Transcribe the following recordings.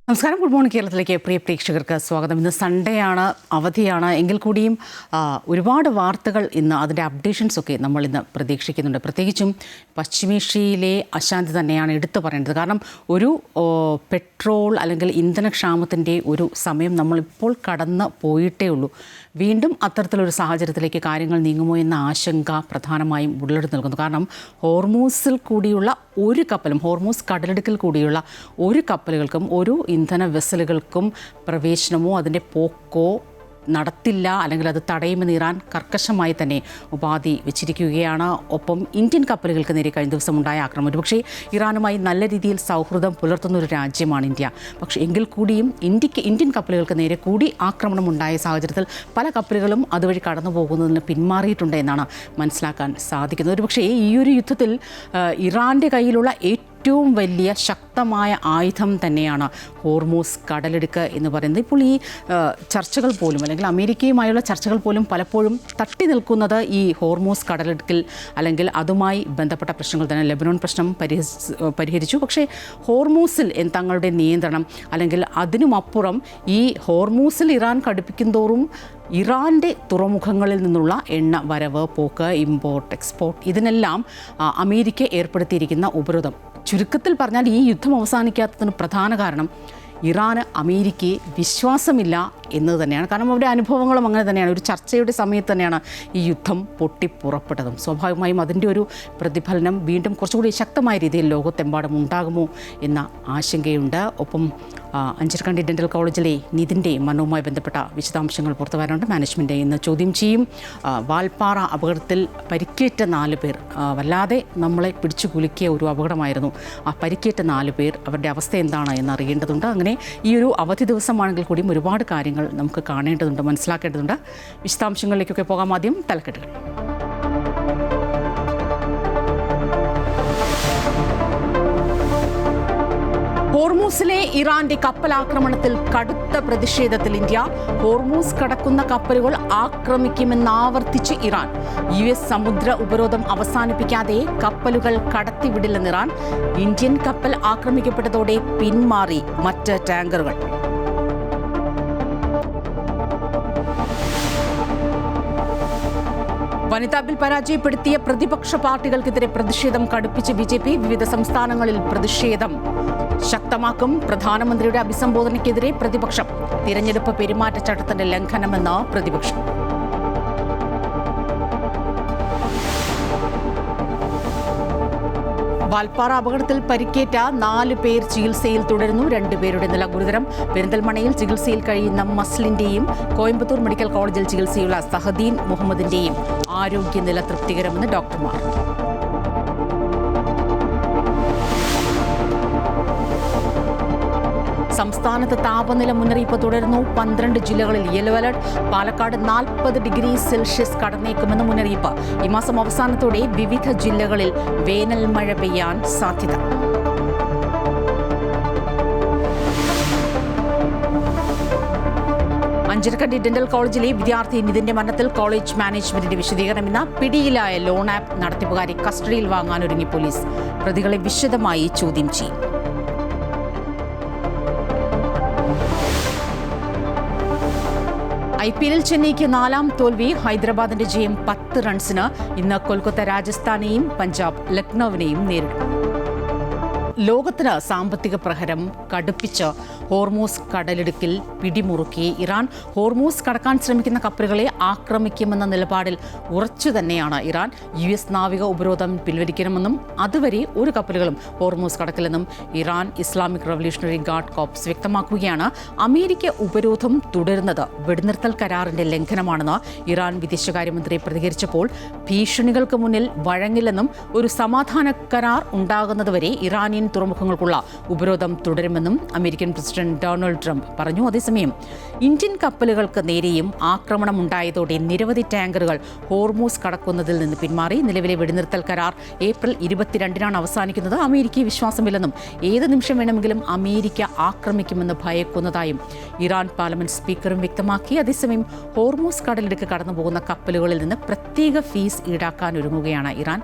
നമസ്കാരം. Good morning കേരളത്തിലേക്ക് പ്രിയ പ്രേക്ഷകർക്ക് സ്വാഗതം. ഇന്ന് സൺഡേ ആണ്, അവധിയാണ്. എങ്കിൽ കൂടിയും ഒരുപാട് വാർത്തകൾ ഇന്ന് അതിൻ്റെ അപ്ഡേഷൻസൊക്കെ നമ്മൾ ഇന്ന് പ്രതീക്ഷിക്കുന്നുണ്ട്. പ്രത്യേകിച്ചും പശ്ചിമേഷ്യയിലെ അശാന്തി തന്നെയാണ് എടുത്തു പറയേണ്ടത്. കാരണം ഒരു പെട്രോൾ അല്ലെങ്കിൽ ഇന്ധനക്ഷാമത്തിൻ്റെ ഒരു സമയം നമ്മളിപ്പോൾ കടന്ന് പോയിട്ടേ ഉള്ളൂ. വീണ്ടും അത്തരത്തിലൊരു സാഹചര്യത്തിലേക്ക് കാര്യങ്ങൾ നീങ്ങുമോ എന്ന ആശങ്ക പ്രധാനമായും ഉടലെടുത്ത് നിൽക്കുന്നു. കാരണം ഹോർമൂസിൽ കൂടിയുള്ള ഒരു കപ്പലും, ഹോർമൂസ് കടലിടുക്കിൽ കൂടിയുള്ള ഒരു കപ്പലുകൾക്കും ഒരു ഇന്ധന വെസലുകൾക്കും പ്രവേശനമോ അതിൻ്റെ പോക്കോ നടത്തില്ല, അല്ലെങ്കിൽ അത് തടയുമെന്ന് ഇറാൻ കർക്കശമായി തന്നെ ഉപാധി വെച്ചിരിക്കുകയാണ്. ഒപ്പം ഇന്ത്യൻ കപ്പലുകൾക്ക് നേരെ കഴിഞ്ഞ ദിവസം ഉണ്ടായ ആക്രമണം, ഒരുപക്ഷേ ഇറാനുമായി നല്ല രീതിയിൽ സൗഹൃദം പുലർത്തുന്ന ഒരു രാജ്യമാണ് ഇന്ത്യ. പക്ഷേ എങ്കിൽ കൂടിയും ഇന്ത്യൻ കപ്പലുകൾക്ക് നേരെ കൂടി ആക്രമണം ഉണ്ടായ സാഹചര്യത്തിൽ പല കപ്പലുകളും അതുവഴി കടന്നു പോകുന്നതിന് പിന്മാറിയിട്ടുണ്ട് എന്നാണ് മനസ്സിലാക്കാൻ സാധിക്കുന്നത്. ഒരുപക്ഷേ ഈ ഒരു യുദ്ധത്തിൽ ഇറാൻ്റെ കയ്യിലുള്ള ഏറ്റവും വലിയ ശക്തമായ ആയുധം തന്നെയാണ് ഹോർമൂസ് കടലിടുക്ക് എന്ന് പറയുന്നത്. ഇപ്പോൾ ഈ ചർച്ചകൾ പോലും, അല്ലെങ്കിൽ അമേരിക്കയുമായുള്ള ചർച്ചകൾ പോലും പലപ്പോഴും തട്ടി നിൽക്കുന്നത് ഈ ഹോർമൂസ് കടലിടുക്കിൽ അല്ലെങ്കിൽ അതുമായി ബന്ധപ്പെട്ട പ്രശ്നങ്ങൾ തന്നെ. ലെബനോൺ പ്രശ്നം പരിഹരിച്ചു, പക്ഷേ ഹോർമൂസിൽ തങ്ങളുടെ നിയന്ത്രണം, അല്ലെങ്കിൽ അതിനുമപ്പുറം ഈ ഹോർമൂസിൽ ഇറാൻ കടുപ്പിക്കുന്തോറും ഇറാൻ്റെ തുറമുഖങ്ങളിൽ നിന്നുള്ള എണ്ണ വരവ്, പോക്ക്, ഇമ്പോർട്ട്, എക്സ്പോർട്ട്, ഇതിനെല്ലാം അമേരിക്ക ഏർപ്പെടുത്തിയിരിക്കുന്ന ഉപരോധം. ചുരുക്കത്തിൽ പറഞ്ഞാൽ ഈ യുദ്ധം അവസാനിക്കാത്തതിന് പ്രധാന കാരണം ഇറാന് അമേരിക്കയെ വിശ്വാസമില്ല എന്നത് തന്നെയാണ്. കാരണം അവരുടെ അനുഭവങ്ങളും അങ്ങനെ തന്നെയാണ്. ഒരു ചർച്ചയുടെ സമയത്ത് തന്നെയാണ് ഈ യുദ്ധം പൊട്ടിപ്പുറപ്പെട്ടതും. സ്വാഭാവികമായും അതിൻ്റെ ഒരു പ്രതിഫലനം വീണ്ടും കുറച്ചുകൂടി ശക്തമായ രീതിയിൽ ലോകത്തെമ്പാടും ഉണ്ടാകുമോ എന്ന ആശങ്കയുണ്ട്. ഒപ്പം അഞ്ചരക്കണ്ടി ഡെൻ്റൽ കോളേജിലെ നിതിൻ്റെ മരണവുമായി ബന്ധപ്പെട്ട വിശദാംശങ്ങൾ പുറത്തു വരാനുണ്ട്. മാനേജ്മെൻറ്റ് ഇന്ന് ചോദ്യം ചെയ്യും. വാൽപ്പാറ അപകടത്തിൽ പരിക്കേറ്റ 4 പേർ, വല്ലാതെ നമ്മളെ പിടിച്ചു കുലുക്കിയ ഒരു അപകടമായിരുന്നു. ആ പരിക്കേറ്റ 4 പേർ, അവരുടെ അവസ്ഥ എന്താണ് എന്നറിയേണ്ടതുണ്ട്. അങ്ങനെ ഈ ഒരു അവധി ദിവസമാണെങ്കിൽ കൂടിയും ഒരുപാട് കാര്യങ്ങൾ നമുക്ക് കാണേണ്ടതുണ്ട്, മനസ്സിലാക്കേണ്ടതുണ്ട്. വിശദാംശങ്ങളിലേക്കൊക്കെ പോകാം. ആദ്യം തലക്കെട്ടുകൾ. ഹോർമൂസിലെ ഇറാന്റെ കപ്പലാക്രമണത്തിൽ കടുത്ത പ്രതിഷേധത്തിൽ ഇന്ത്യ. ഹോർമൂസ് കടക്കുന്ന കപ്പലുകൾ ആക്രമിക്കുമെന്നാവർത്തിച്ച് ഇറാൻ. US സമുദ്ര ഉപരോധം അവസാനിപ്പിക്കാതെ കപ്പലുകൾ കടത്തിവിടില്ലെന്ന് ഇറാൻ. ഇന്ത്യൻ കപ്പൽ ആക്രമിക്കപ്പെട്ടതോടെ പിന്മാറി മറ്റ് ടാങ്കറുകൾ. വനിതാ ബിൽ പരാജയപ്പെടുത്തിയ പ്രതിപക്ഷ പാർട്ടികൾക്കെതിരെ പ്രതിഷേധം കടുപ്പിച്ച് BJP. വിവിധ സംസ്ഥാനങ്ങളിൽ പ്രതിഷേധം ശക്തമാക്കും. പ്രധാനമന്ത്രിയുടെ അഭിസംബോധനയ്ക്കെതിരെ പ്രതിപക്ഷം. തിരഞ്ഞെടുപ്പ് പെരുമാറ്റച്ചട്ടത്തിന്റെ ലംഘനമെന്ന് പ്രതിപക്ഷം. വാൽപ്പാറ അപകടത്തിൽ പരിക്കേറ്റ 4 പേർ ചികിത്സയിൽ തുടരുന്നു. 2 പേരുടെ നില ഗുരുതരം. പെരിന്തൽമണ്ണയിൽ ചികിത്സയിൽ കഴിയുന്ന മസ്ലിന്റെയും കോയമ്പത്തൂർ മെഡിക്കൽ കോളേജിൽ ചികിത്സയുള്ള സഹദീൻ മുഹമ്മദിന്റെയും ആരോഗ്യനില തൃപ്തികരമെന്ന് ഡോക്ടർമാർ. സംസ്ഥാനത്ത് താപനില മുന്നറിയിപ്പ് തുടരുന്നു. 12 ജില്ലകളിൽ yellow alert. Palakkad 40 degree Celsius കടന്നേക്കുമെന്ന് മുന്നറിയിപ്പ്. ഈ മാസം അവസാനത്തോടെ വിവിധ ജില്ലകളിൽ വേനൽ മഴ പെയ്യാൻ സാധ്യത. അഞ്ചരക്കണ്ടി ഡെൻ്റൽ കോളേജിലെ വിദ്യാർത്ഥി നിതിൻ്റെ മരണത്തിൽ കോളേജ് മാനേജ്മെന്റിന്റെ വിശദീകരണം. ഇന്ന് പിടിയിലായ ലോൺ ആപ്പ് നടത്തിപ്പുകാരെ കസ്റ്റഡിയിൽ വാങ്ങാനൊരുങ്ങി പോലീസ്. പ്രതികളെ വിശദമായി ചോദ്യം ചെയ്യും. IPL ചെന്നൈക്ക് 4ാം തോൽവി. ഹൈദരാബാദിന്റെ ജയം 10 റൺസിന്. ഇന്ന് കൊൽക്കത്ത രാജസ്ഥാനെയും പഞ്ചാബ് ലക്നൌവിനെയും നേരിടും. ലോകത്തിന് സാമ്പത്തിക പ്രഹരം കടുപ്പിച്ച് ഹോർമൂസ് കടലിടുക്കിൽ പിടിമുറുക്കി ഇറാൻ. ഹോർമൂസ് കടക്കാൻ ശ്രമിക്കുന്ന കപ്പലുകളെ ആക്രമിക്കുമെന്ന നിലപാടിൽ ഉറച്ചു തന്നെയാണ് ഇറാൻ. US നാവിക ഉപരോധം പിൻവലിക്കണമെന്നും അതുവരെ ഒരു കപ്പലുകളും ഹോർമൂസ് കടക്കില്ലെന്നും Iran Islamic revolutionary guard corps വ്യക്തമാക്കുകയാണ്. അമേരിക്ക ഉപരോധം തുടരുന്നത് വെടിനിർത്തൽ കരാറിന്റെ ലംഘനമാണെന്ന് ഇറാൻ വിദേശകാര്യമന്ത്രി പ്രതികരിച്ചപ്പോൾ ഭീഷണികൾക്ക് മുന്നിൽ വഴങ്ങില്ലെന്നും ഒരു സമാധാന കരാർ ഉണ്ടാകുന്നതുവരെ ഇറാനിയൻ തുറമുഖങ്ങൾക്കുള്ള ഉപരോധം തുടരുമെന്നും അമേരിക്കൻ പ്രസിഡന്റ് ഡൊണാൾഡ് ട്രംപ് പറഞ്ഞു. അതേസമയം ഇന്ത്യൻ കപ്പലുകൾക്ക് നേരെയും ആക്രമണമുണ്ടായതോടെ നിരവധി ടാങ്കറുകൾ ഹോർമൂസ് കടക്കുന്നതിൽ നിന്ന് പിന്മാറി. നിലവിലെ വെടിനിർത്തൽ കരാർ ഏപ്രിൽ 22-നാണ് അവസാനിക്കുന്നത്. അമേരിക്കയെ വിശ്വാസമില്ലെന്നും ഏത് നിമിഷം വേണമെങ്കിലും അമേരിക്ക ആക്രമിക്കുമെന്ന് ഭയക്കുന്നതായും ഇറാൻ പാർലമെന്റ് സ്പീക്കറും വ്യക്തമാക്കി. അതേസമയം ഹോർമൂസ് കടലിടുക്ക് കടന്നുപോകുന്ന കപ്പലുകളിൽ നിന്ന് പ്രത്യേക ഫീസ് ഈടാക്കാൻ ഒരുങ്ങുകയാണ് ഇറാൻ.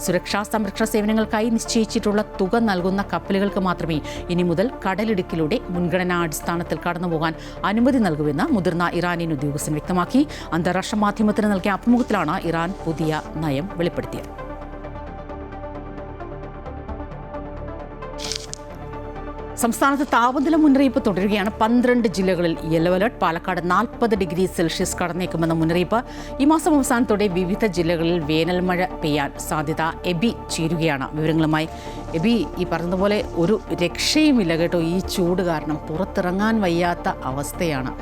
സുരക്ഷാ സംരക്ഷണ സേവനങ്ങൾക്കായി നിശ്ചയിച്ചിട്ടുള്ള തുക നൽകുന്ന കപ്പലുകൾക്ക് മാത്രമേ ഇനി മുതൽ കടലിടുക്കിലൂടെ മുൻഗണനാടിസ്ഥാനത്തിൽ കടന്നുപോകാൻ അനുമതി നൽകുമെന്ന് മുതിർന്ന ഇറാനിയൻ ഉദ്യോഗസ്ഥൻ വ്യക്തമാക്കി. അന്താരാഷ്ട്ര മാധ്യമത്തിന് നൽകിയ അഭിമുഖത്തിലാണ് ഇറാൻ പുതിയ നയം വെളിപ്പെടുത്തിയത്. സംസ്ഥാനത്ത് താപനില മുന്നറിയിപ്പ് തുടരുകയാണ്. 12 ജില്ലകളിൽ yellow alert. Palakkad 40 degree Celsius കടന്നേക്കുമെന്ന മുന്നറിയിപ്പ്. ഈ മാസം അവസാനത്തോടെ വിവിധ ജില്ലകളിൽ വേനൽ മഴ പെയ്യാൻ സാധ്യത. എബി ചേരുകയാണ് വിവരങ്ങളുമായി. എബി, ഈ പറഞ്ഞതുപോലെ ഒരു രക്ഷയുമില്ല കേട്ടോ. ഈ ചൂട് കാരണം പുറത്തിറങ്ങാൻ വയ്യാത്ത അവസ്ഥയാണ്.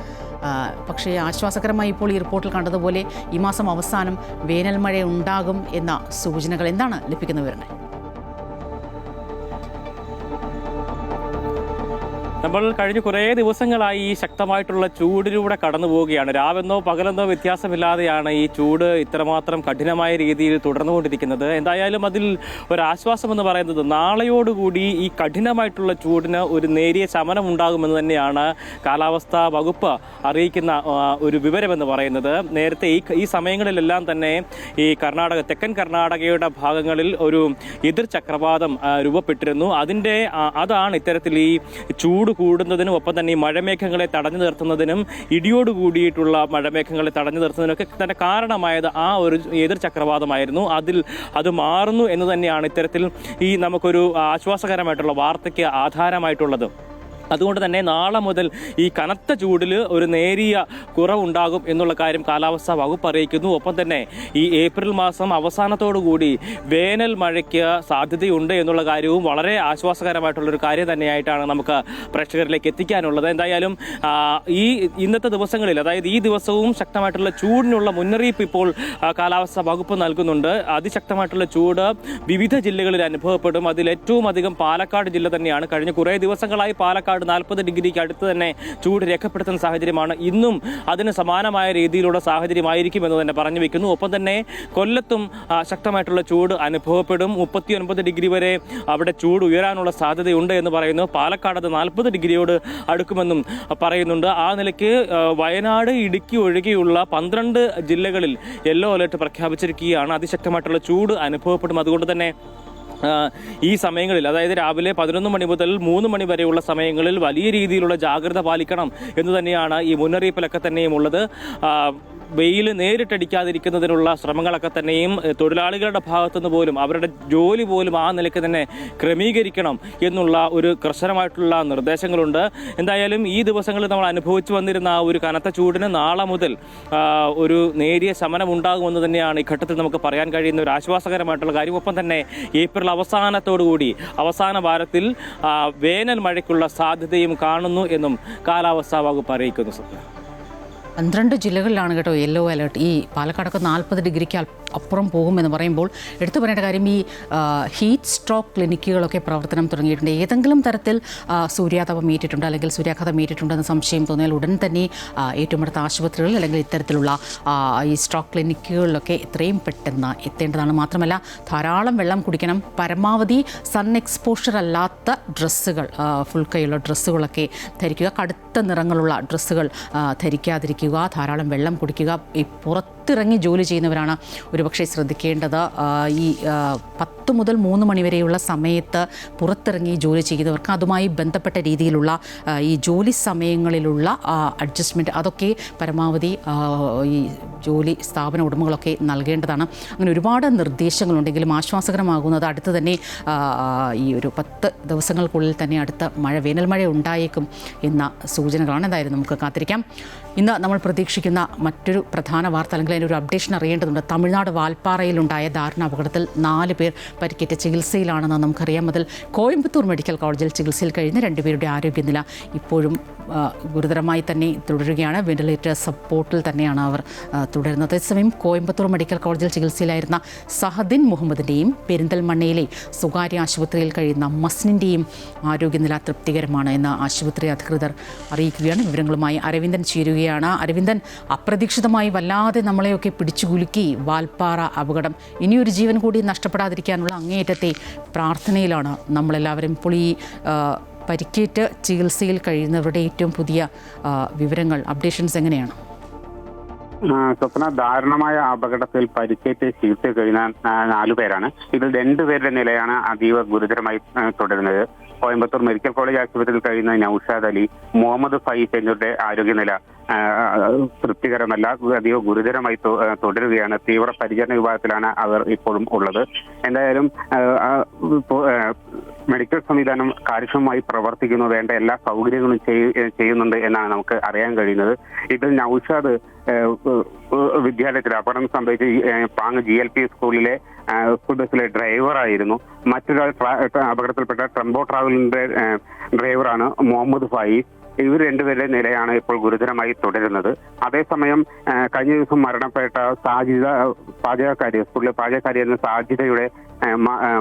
പക്ഷേ ആശ്വാസകരമായി ഇപ്പോൾ ഈ റിപ്പോർട്ടിൽ കണ്ടതുപോലെ ഈ മാസം അവസാനം വേനൽ മഴ ഉണ്ടാകും എന്ന സൂചനകൾ. എന്താണ് ലഭിക്കുന്ന വിവരങ്ങൾ? നമ്മൾ കഴിഞ്ഞ കുറേ ദിവസങ്ങളായി ഈ ശക്തമായിട്ടുള്ള ചൂടിലൂടെ കടന്നു പോവുകയാണ്. രാവെന്നോ പകലെന്നോ വ്യത്യാസമില്ലാതെയാണ് ഈ ചൂട് ഇത്രമാത്രം കഠിനമായ രീതിയിൽ തുടർന്നുകൊണ്ടിരിക്കുന്നത്. എന്തായാലും അതിൽ ഒരാശ്വാസമെന്ന് പറയുന്നത് നാളെയോടുകൂടി ഈ കഠിനമായിട്ടുള്ള ചൂടിന് ഒരു നേരിയ ശമനം ഉണ്ടാകുമെന്ന് തന്നെയാണ് കാലാവസ്ഥാ വകുപ്പ് അറിയിക്കുന്ന ഒരു വിവരമെന്ന് പറയുന്നത്. നേരത്തെ ഈ സമയങ്ങളിലെല്ലാം തന്നെ ഈ തെക്കൻ കർണാടകയുടെ ഭാഗങ്ങളിൽ ഒരു എതിർ ചക്രവാതം രൂപപ്പെട്ടിരുന്നു. അതാണ് ഇത്തരത്തിൽ ഈ ചൂട് കൂടുന്നതിനും ഒപ്പം തന്നെ ഈ മഴമേഘങ്ങളെ തടഞ്ഞു നിർത്തുന്നതിനും ഇടിയോട് കൂടിയിട്ടുള്ള മഴമേഘങ്ങളെ തടഞ്ഞു നിർത്തുന്നതിനൊക്കെ തന്നെ കാരണമായത് ആ ഒരു എതിർ ചക്രവാതമായിരുന്നു. അത് മാറുന്നു എന്ന് തന്നെയാണ് ഇത്തരത്തിൽ ഈ നമുക്കൊരു ആശ്വാസകരമായിട്ടുള്ള വാർത്തയ്ക്ക് ആധാരമായിട്ടുള്ളത്. അതുകൊണ്ട് തന്നെ നാളെ മുതൽ ഈ കനത്ത ചൂടിൽ ഒരു നേരിയ കുറവുണ്ടാകും എന്നുള്ള കാര്യം കാലാവസ്ഥാ വകുപ്പ് അറിയിക്കുന്നു. ഒപ്പം തന്നെ ഈ ഏപ്രിൽ മാസം അവസാനത്തോടുകൂടി വേനൽ മഴയ്ക്ക് സാധ്യതയുണ്ട് എന്നുള്ള കാര്യവും വളരെ ആശ്വാസകരമായിട്ടുള്ളൊരു കാര്യം തന്നെയായിട്ടാണ് നമുക്ക് പ്രേക്ഷകരിലേക്ക് എത്തിക്കാനുള്ളത്. എന്തായാലും ഇന്നത്തെ ദിവസങ്ങളിൽ, അതായത് ഈ ദിവസവും ശക്തമായിട്ടുള്ള ചൂടിനുള്ള മുന്നറിയിപ്പ് ഇപ്പോൾ കാലാവസ്ഥാ വകുപ്പ് നൽകുന്നുണ്ട്. അതിശക്തമായിട്ടുള്ള ചൂട് വിവിധ ജില്ലകളിൽ അനുഭവപ്പെടും. അതിൽ ഏറ്റവും അധികം പാലക്കാട് ജില്ല തന്നെയാണ്. കഴിഞ്ഞ കുറേ ദിവസങ്ങളായി പാലക്കാട് 40 ഡിഗ്രിക്ക് അടുത്ത് തന്നെ ചൂട് രേഖപ്പെടുത്തുന്ന സാഹചര്യമാണ്. ഇന്നും അതിന് സമാനമായ രീതിയിലുള്ള സാഹചര്യമായിരിക്കും എന്ന് തന്നെ പറഞ്ഞു വെക്കുന്നു. ഒപ്പം തന്നെ കൊല്ലത്തും ശക്തമായിട്ടുള്ള ചൂട് അനുഭവപ്പെടും. 39 ഡിഗ്രി വരെ അവിടെ ചൂട് ഉയരാനുള്ള സാധ്യതയുണ്ട് എന്ന് പറയുന്നു. പാലക്കാട് 40 ഡിഗ്രിയോട് അടുക്കുമെന്നും പറയുന്നുണ്ട്. ആ നിലയ്ക്ക് വയനാട്, ഇടുക്കി ഒഴികെയുള്ള 12 ജില്ലകളിൽ യെല്ലോ അലർട്ട് പ്രഖ്യാപിച്ചിരിക്കുകയാണ്. അതിശക്തമായിട്ടുള്ള ചൂട് അനുഭവപ്പെടും. അതുകൊണ്ട് തന്നെ ഈ സമയങ്ങളിൽ, അതായത് രാവിലെ 11 മണി മുതൽ 3 മണി വരെയുള്ള സമയങ്ങളിൽ വലിയ രീതിയിലുള്ള ജാഗ്രത പാലിക്കണം എന്ന് തന്നെയാണ് ഈ മുന്നറിയിപ്പിലൊക്കെ തന്നെയും ഉള്ളത്. വെയിൽ നേരിട്ടടിക്കാതിരിക്കുന്നതിനുള്ള ശ്രമങ്ങളൊക്കെ തന്നെയും തൊഴിലാളികളുടെ ഭാഗത്തുനിന്ന് പോലും അവരുടെ ജോലി പോലും ആ നിലയ്ക്ക് തന്നെ ക്രമീകരിക്കണം എന്നുള്ള ഒരു കർശനമായിട്ടുള്ള നിർദ്ദേശങ്ങളുണ്ട്. എന്തായാലും ഈ ദിവസങ്ങളിൽ നമ്മൾ അനുഭവിച്ചു വന്നിരുന്ന ആ ഒരു കനത്ത ചൂടിന് നാളെ മുതൽ ഒരു നേരിയ ശമനം ഉണ്ടാകുമെന്ന് തന്നെയാണ് ഈ ഘട്ടത്തിൽ നമുക്ക് പറയാൻ കഴിയുന്ന ഒരു ആശ്വാസകരമായിട്ടുള്ള കാര്യം. ഒപ്പം തന്നെ ഏപ്രിൽ അവസാന വാരത്തിൽ വേനൽ മഴയ്ക്കുള്ള സാധ്യതയും കാണുന്നു എന്നും കാലാവസ്ഥാ വകുപ്പ് അറിയിക്കുന്നു. 12 ജില്ലകളിലാണ് കേട്ടോ യെല്ലോ അലർട്ട്. ഈ പാലക്കാടൊക്കെ 40 ഡിഗ്രിക്ക് അപ്പുറം പോകുമെന്ന് പറയുമ്പോൾ എടുത്തു പറയേണ്ട കാര്യം, ഈ ഹീറ്റ് സ്ട്രോക്ക് ക്ലിനിക്കുകളൊക്കെ പ്രവർത്തനം തുടങ്ങിയിട്ടുണ്ട്. ഏതെങ്കിലും തരത്തിൽ സൂര്യാതപം ഏറ്റിട്ടുണ്ട് അല്ലെങ്കിൽ സൂര്യാഘാതം ഏറ്റിട്ടുണ്ടെന്ന് സംശയം തോന്നിയാൽ ഉടൻ തന്നെ ഏറ്റവും അടുത്ത ആശുപത്രികളിൽ അല്ലെങ്കിൽ ഇത്തരത്തിലുള്ള ഈ സ്ട്രോക്ക് ക്ലിനിക്കുകളിലൊക്കെ എത്രയും പെട്ടെന്ന് എത്തേണ്ടതാണ്. മാത്രമല്ല ധാരാളം വെള്ളം കുടിക്കണം. പരമാവധി സൺ എക്സ്പോഷർ അല്ലാത്ത ഡ്രസ്സുകൾ, ഫുൾ കൈയുള്ള ഡ്രസ്സുകളൊക്കെ ധരിക്കുക. കടുത്ത നിറങ്ങളുള്ള ഡ്രസ്സുകൾ ധരിക്കാതിരിക്കുക. ധാരാളം വെള്ളം കുടിക്കുക. ഈ പുറത്തിറങ്ങി ജോലി ചെയ്യുന്നവരാണ് ഒരുപക്ഷെ ശ്രദ്ധിക്കേണ്ടത്. ഈ 10 മുതൽ 3 മണി വരെയുള്ള സമയത്ത് പുറത്തിറങ്ങി ജോലി ചെയ്യുന്നവർക്ക് അതുമായി ബന്ധപ്പെട്ട രീതിയിലുള്ള ഈ ജോലി സമയങ്ങളിലുള്ള അഡ്ജസ്റ്റ്മെൻറ്റ് അതൊക്കെ പരമാവധി ഈ ജോലി സ്ഥാപന ഉടമകളൊക്കെ നൽകേണ്ടതാണ്. അങ്ങനെ ഒരുപാട് നിർദ്ദേശങ്ങളുണ്ടെങ്കിലും ആശ്വാസകരമാകുന്നത് അടുത്ത് തന്നെ ഈ ഒരു 10 ദിവസങ്ങൾക്കുള്ളിൽ തന്നെ അടുത്ത വേനൽ മഴ ഉണ്ടായേക്കും എന്ന സൂചനകളാണ്. എന്തായാലും നമുക്ക് കാത്തിരിക്കാം. ഇന്ന് നമ്മൾ പ്രതീക്ഷിക്കുന്ന മറ്റൊരു പ്രധാന വാർത്ത അല്ലെങ്കിൽ അതിൻ്റെ ഒരു അപ്ഡേഷൻ അറിയേണ്ടതുണ്ട്. തമിഴ്നാട് വാൽപ്പാറയിലുണ്ടായ ദാരുണ അപകടത്തിൽ 4 പേർ പരിക്കേറ്റ ചികിത്സയിലാണെന്ന് നമുക്കറിയാം. അതിൽ കോയമ്പത്തൂർ മെഡിക്കൽ കോളേജിൽ ചികിത്സയിൽ കഴിയുന്ന 2 പേരുടെ ആരോഗ്യനില ഇപ്പോഴും ഗുരുതരമായി തന്നെ തുടരുകയാണ്. വെന്റിലേറ്റർ സപ്പോർട്ടിൽ തന്നെയാണ് അവർ തുടരുന്നത്. അതേസമയം കോയമ്പത്തൂർ മെഡിക്കൽ കോളേജിൽ ചികിത്സയിലായിരുന്ന സഹദിൻ മുഹമ്മദിൻ്റെയും പെരിന്തൽമണ്ണയിലെ സ്വകാര്യ ആശുപത്രിയിൽ കഴിയുന്ന മസ്നിൻ്റെയും ആരോഗ്യനില തൃപ്തികരമാണ് എന്ന് ആശുപത്രി അധികൃതർ അറിയിക്കുകയാണ്. വിവരങ്ങളുമായി അരവിന്ദൻ ചേരുകയാണ്. അരവിന്ദൻ, അപ്രതീക്ഷിതമായി വല്ലാതെ നമ്മളെയൊക്കെ പിടിച്ചുകുലുക്കി വാൽപ്പാറ അപകടം. ഇനിയൊരു ജീവൻ കൂടി നഷ്ടപ്പെടാതിരിക്കാനുള്ള അങ്ങേയറ്റത്തെ പ്രാർത്ഥനയിലാണ് നമ്മളെല്ലാവരും. ഇപ്പോൾ ഈ പരിക്കേറ്റ് ചികിത്സയിൽ കഴിയുന്നവരുടെ ഏറ്റവും പുതിയ വിവരങ്ങൾ, അപ്ഡേഷൻസ് എങ്ങനെയാണ്? സ്വപ്ന, ദാരുണമായ അപകടത്തിൽ പരിക്കേറ്റ് ചികിത്സ കഴിയുന്ന 4 പേരാണ്. ഇതിൽ 2 പേരുടെ നിലയാണ് അതീവ ഗുരുതരമായി തുടരുന്നത്. കോയമ്പത്തൂർ മെഡിക്കൽ കോളേജ് ആശുപത്രിയിൽ കഴിയുന്ന നൌഷാദ് അലി, മുഹമ്മദ് ഫൈസ് എന്നിവരുടെ ആരോഗ്യനില തൃപ്തികരമല്ല, അതീവ ഗുരുതരമായി തുടരുകയാണ്. തീവ്ര പരിചരണ വിഭാഗത്തിലാണ് അവർ ഇപ്പോഴും ഉള്ളത്. എന്തായാലും മെഡിക്കൽ സംവിധാനം കാര്യക്ഷമമായി പ്രവർത്തിക്കുന്നു, വേണ്ട എല്ലാ സൗകര്യങ്ങളും ചെയ്യുന്നുണ്ട് എന്നാണ് നമുക്ക് അറിയാൻ കഴിയുന്നത്. ഇതിൽ നൌഷാദ് വിദ്യാലയത്തിൽ അപകടം സംഭവിച്ച പാങ് GLP സ്കൂളിലെ സ്കൂൾ ബസ്സിലെ ഡ്രൈവറായിരുന്നു. മറ്റൊരാൾ അപകടത്തിൽപ്പെട്ട ടെമ്പോ ട്രാവലിന്റെ ഡ്രൈവറാണ് മുഹമ്മദ് ഫായിസ്. ഇവർ 2 പേരുടെ നിലയാണ് ഇപ്പോൾ ഗുരുതരമായി തുടരുന്നത്. അതേസമയം കഴിഞ്ഞ ദിവസം മരണപ്പെട്ട സാജിദ, സ്കൂളിലെ പാചകക്കാരിയായിരുന്ന സാജിദയുടെ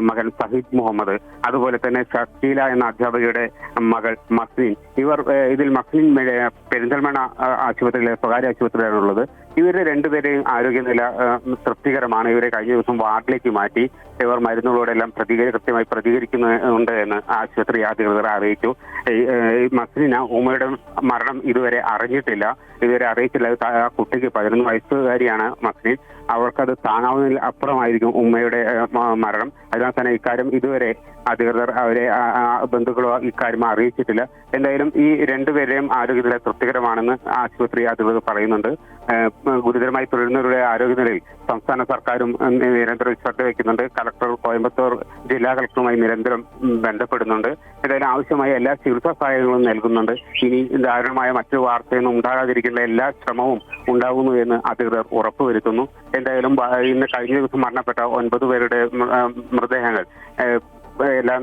മകൻ സഹീദ് മുഹമ്മദ്, അതുപോലെ തന്നെ ഷക്കീല എന്ന അധ്യാപകയുടെ മകൾ മസ്ലിൻ, ഇതിൽ മസ്ലിൻ പെരിന്തൽമണ്ണ ആശുപത്രിയിലെ സ്വകാര്യ ആശുപത്രിയിലാണുള്ളത്. ഇവരുടെ 2 പേരെയും ആരോഗ്യനില തൃപ്തികരമാണ്. ഇവരെ കഴിഞ്ഞ ദിവസം വാർഡിലേക്ക് മാറ്റി. ഇവർ മരുന്നുകളോടെല്ലാം കൃത്യമായി പ്രതികരിക്കുന്നുണ്ട് എന്ന് ആശുപത്രി അധികൃതർ അറിയിച്ചു. മസ്ലിന ഉമ്മയുടെ മരണം ഇതുവരെ അറിഞ്ഞിട്ടില്ല. ആ കുട്ടിക്ക് 11 വയസ്സുകാരിയാണ് മസ്ലിൻ. അവർക്കത് താങ്ങാവുന്നതിൽ അപ്പുറമായിരിക്കും ഉമ്മയുടെ മരണം. അതിനാൽ തന്നെ ഇക്കാര്യം ഇതുവരെ അധികൃതർ ബന്ധുക്കളോ ഇക്കാര്യം അറിയിച്ചിട്ടില്ല. എന്തായാലും ഈ 2 പേരെയും ആരോഗ്യനില തൃപ്തികരമാണെന്ന് ആശുപത്രി അധികൃതർ പറയുന്നുണ്ട്. ഗുരുതരമായി തുടരുന്നവരുടെ ആരോഗ്യനിലയിൽ സംസ്ഥാന സർക്കാരും നിരന്തരം ശ്രദ്ധ വയ്ക്കുന്നുണ്ട്. കോയമ്പത്തൂർ ജില്ലാ കളക്ടറുമായി നിരന്തരം ബന്ധപ്പെടുന്നുണ്ട്. എന്തായാലും ആവശ്യമായ എല്ലാ ചികിത്സാ സഹായങ്ങളും നൽകുന്നുണ്ട്. ഇനി ദാരുണമായ മറ്റു വാർത്തയൊന്നും ഉണ്ടാകാതിരിക്കേണ്ട എല്ലാ ശ്രമവും ഉണ്ടാകുന്നു എന്ന് അധികൃതർ ഉറപ്പുവരുത്തുന്നു. എന്തായാലും ഇന്ന് കഴിഞ്ഞ ദിവസം മരണപ്പെട്ട 9 പേരുടെ മൃതദേഹങ്ങൾ എല്ലാ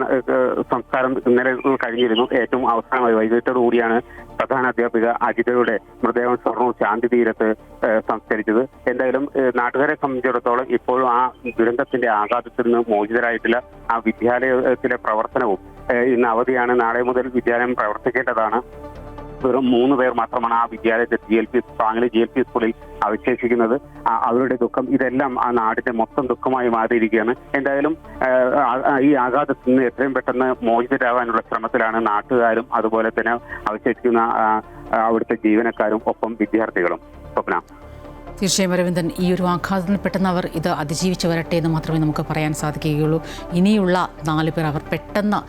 സംസ്കാരം ഇന്നലെ കഴിഞ്ഞിരുന്നു. ഏറ്റവും അവസാനമായി വൈകിട്ടോടുകൂടിയാണ് പ്രധാന അധ്യാപിക അജിതയുടെ മൃതദേഹം ഷൊർണൂർ ശാന്തി തീരത്ത് സംസ്കരിച്ചത്. എന്തായാലും നാട്ടുകാരെ സംബന്ധിച്ചിടത്തോളം ഇപ്പോഴും ആ ദുരന്തത്തിന്റെ ആഘാതത്തിൽ നിന്ന് മോചിതരായിട്ടില്ല. ആ വിദ്യാലയത്തിലെ പ്രവർത്തനവും ഇന്ന് അവധിയാണ്. നാളെ മുതൽ വിദ്യാലയം പ്രവർത്തിക്കേണ്ടതാണ്. വെറും 3 പേർ മാത്രമാണ് ആ വിദ്യാലയത്തിൽ പാങ്ങിലെ GLP സ്കൂളിൽ അവശേഷിക്കുന്നത്. അവരുടെ ദുഃഖം ഇതെല്ലാം ആ നാടിന്റെ മൊത്തം ദുഃഖമായി മാറിയിരിക്കുകയാണ്. എന്തായാലും ഈ ആഘാതത്തിൽ നിന്ന് എത്രയും പെട്ടെന്ന് മോചിതരാകാനുള്ള ശ്രമത്തിലാണ് നാട്ടുകാരും അതുപോലെ തന്നെ അവശേഷിക്കുന്ന അവിടുത്തെ ജീവനക്കാരും ഒപ്പം വിദ്യാർത്ഥികളും. സ്വപ്ന. തീർച്ചയായും അരവിന്ദൻ, ഈ ഒരു ആഘാതത്തിൽ പെട്ടെന്ന് അവർ ഇത് അതിജീവിച്ച് വരട്ടെ എന്ന് മാത്രമേ നമുക്ക് പറയാൻ സാധിക്കുകയുള്ളൂ. ഇനിയുള്ള 4 പേർ അവർ പെട്ടെന്ന്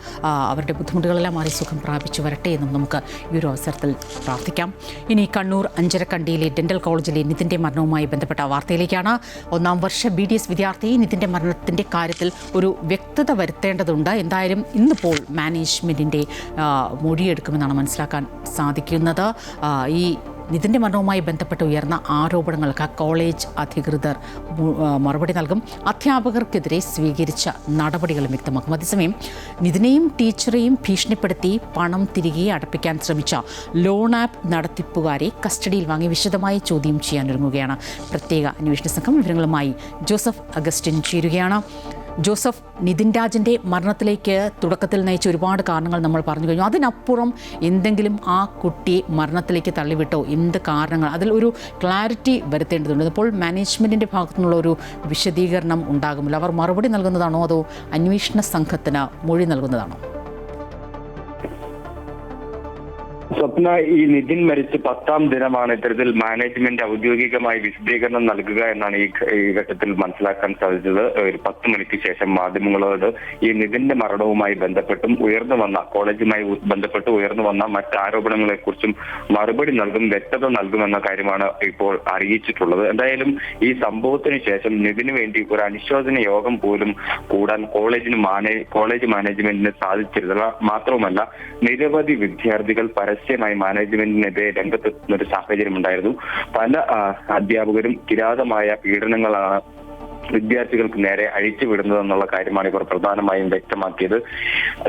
അവരുടെ ബുദ്ധിമുട്ടുകളെല്ലാം മാറി സുഖം പ്രാപിച്ചു വരട്ടെ എന്നും നമുക്ക് ഈ ഒരു അവസരത്തിൽ പ്രാർത്ഥിക്കാം. ഇനി കണ്ണൂർ അഞ്ചരക്കണ്ടിയിലെ ഡെന്റൽ കോളേജിലെ നിതിൻ്റെ മരണവുമായി ബന്ധപ്പെട്ട വാർത്തയിലേക്കാണ്. 1-ാം വർഷ BDS വിദ്യാർത്ഥി നിതിൻ്റെ മരണത്തിൻ്റെ കാര്യത്തിൽ ഒരു വ്യക്തത വരുത്തേണ്ടതുണ്ട്. എന്തായാലും ഇന്നിപ്പോൾ മാനേജ്മെൻറ്റിൻ്റെ മൊഴിയെടുക്കുമെന്നാണ് മനസ്സിലാക്കാൻ സാധിക്കുന്നത്. ഈ നിതിൻ്റെ മരണവുമായി ബന്ധപ്പെട്ട് ഉയർന്ന ആരോപണങ്ങൾക്ക് കോളേജ് അധികൃതർ മറുപടി നൽകും. അധ്യാപകർക്കെതിരെ സ്വീകരിച്ച നടപടികളും വ്യക്തമാക്കും. അതേസമയം നിതിനെയും ടീച്ചറെയും ഭീഷണിപ്പെടുത്തി പണം തിരികെ അടപ്പിക്കാൻ ശ്രമിച്ച ലോൺ ആപ്പ് നടത്തിപ്പുകാരെ കസ്റ്റഡിയിൽ വാങ്ങി വിശദമായി ചോദ്യം ചെയ്യാനൊരുങ്ങുകയാണ് പ്രത്യേക അന്വേഷണ സംഘം. വിവരങ്ങളുമായി ജോസഫ് അഗസ്റ്റിൻ ചേരുകയാണ്. ജോസഫ്, നിതിൻ രാജിൻ്റെ മരണത്തിലേക്ക് തുടക്കത്തിൽ നയിച്ച ഒരുപാട് കാരണങ്ങൾ നമ്മൾ പറഞ്ഞു കഴിഞ്ഞു. അതിനപ്പുറം എന്തെങ്കിലും ആ കുട്ടിയെ മരണത്തിലേക്ക് തള്ളിവിട്ടോ? എന്ത് കാരണങ്ങൾ? അതിൽ ഒരു ക്ലാരിറ്റി വരുത്തേണ്ടതുണ്ട്. അപ്പോൾ മാനേജ്മെൻറ്റിൻ്റെ ഭാഗത്തു നിന്നുള്ള ഒരു വിശദീകരണം ഉണ്ടാകുമല്ലോ. അവർ മറുപടി നൽകുന്നതാണോ അതോ അന്വേഷണ സംഘത്തിന് മൊഴി നൽകുന്നതാണോ? സ്വപ്ന, ഈ നിതിൻ മരിച്ച് 10-ാം ദിനമാണ് ഇത്തരത്തിൽ മാനേജ്മെന്റ് ഔദ്യോഗികമായി വിശദീകരണം നൽകുക എന്നാണ് ഈ ഘട്ടത്തിൽ മനസ്സിലാക്കാൻ സാധിച്ചത്. ഒരു 10 മണിക്ക് ശേഷം മാധ്യമങ്ങളോട് ഈ നിതിന്റെ മരണവുമായി ബന്ധപ്പെട്ടും കോളേജുമായി ബന്ധപ്പെട്ട് ഉയർന്നു വന്ന മറ്റ് ആരോപണങ്ങളെക്കുറിച്ചും മറുപടി നൽകും, വ്യക്തത നൽകുമെന്ന കാര്യമാണ് ഇപ്പോൾ അറിയിച്ചിട്ടുള്ളത്. എന്തായാലും ഈ സംഭവത്തിന് ശേഷം നിതിന് വേണ്ടി ഒരു അനുശോചന യോഗം പോലും കൂടാൻ കോളേജ് മാനേജ്മെന്റിന് സാധിച്ചിരുന്നില്ല. മാത്രവുമല്ല, നിരവധി വിദ്യാർത്ഥികൾ പരസ്യമായി മാനേജ്മെന്റിനെതിരെ രംഗത്തെത്തുന്ന ഒരു സാഹചര്യം ഉണ്ടായിരുന്നു. പല അധ്യാപകരും കിരാതമായ പീഡനങ്ങളാണ് വിദ്യാർത്ഥികൾക്ക് നേരെ അഴിച്ചുവിടുന്നതെന്നുള്ള കാര്യമാണ് ഇവർ പ്രധാനമായും വ്യക്തമാക്കിയത്.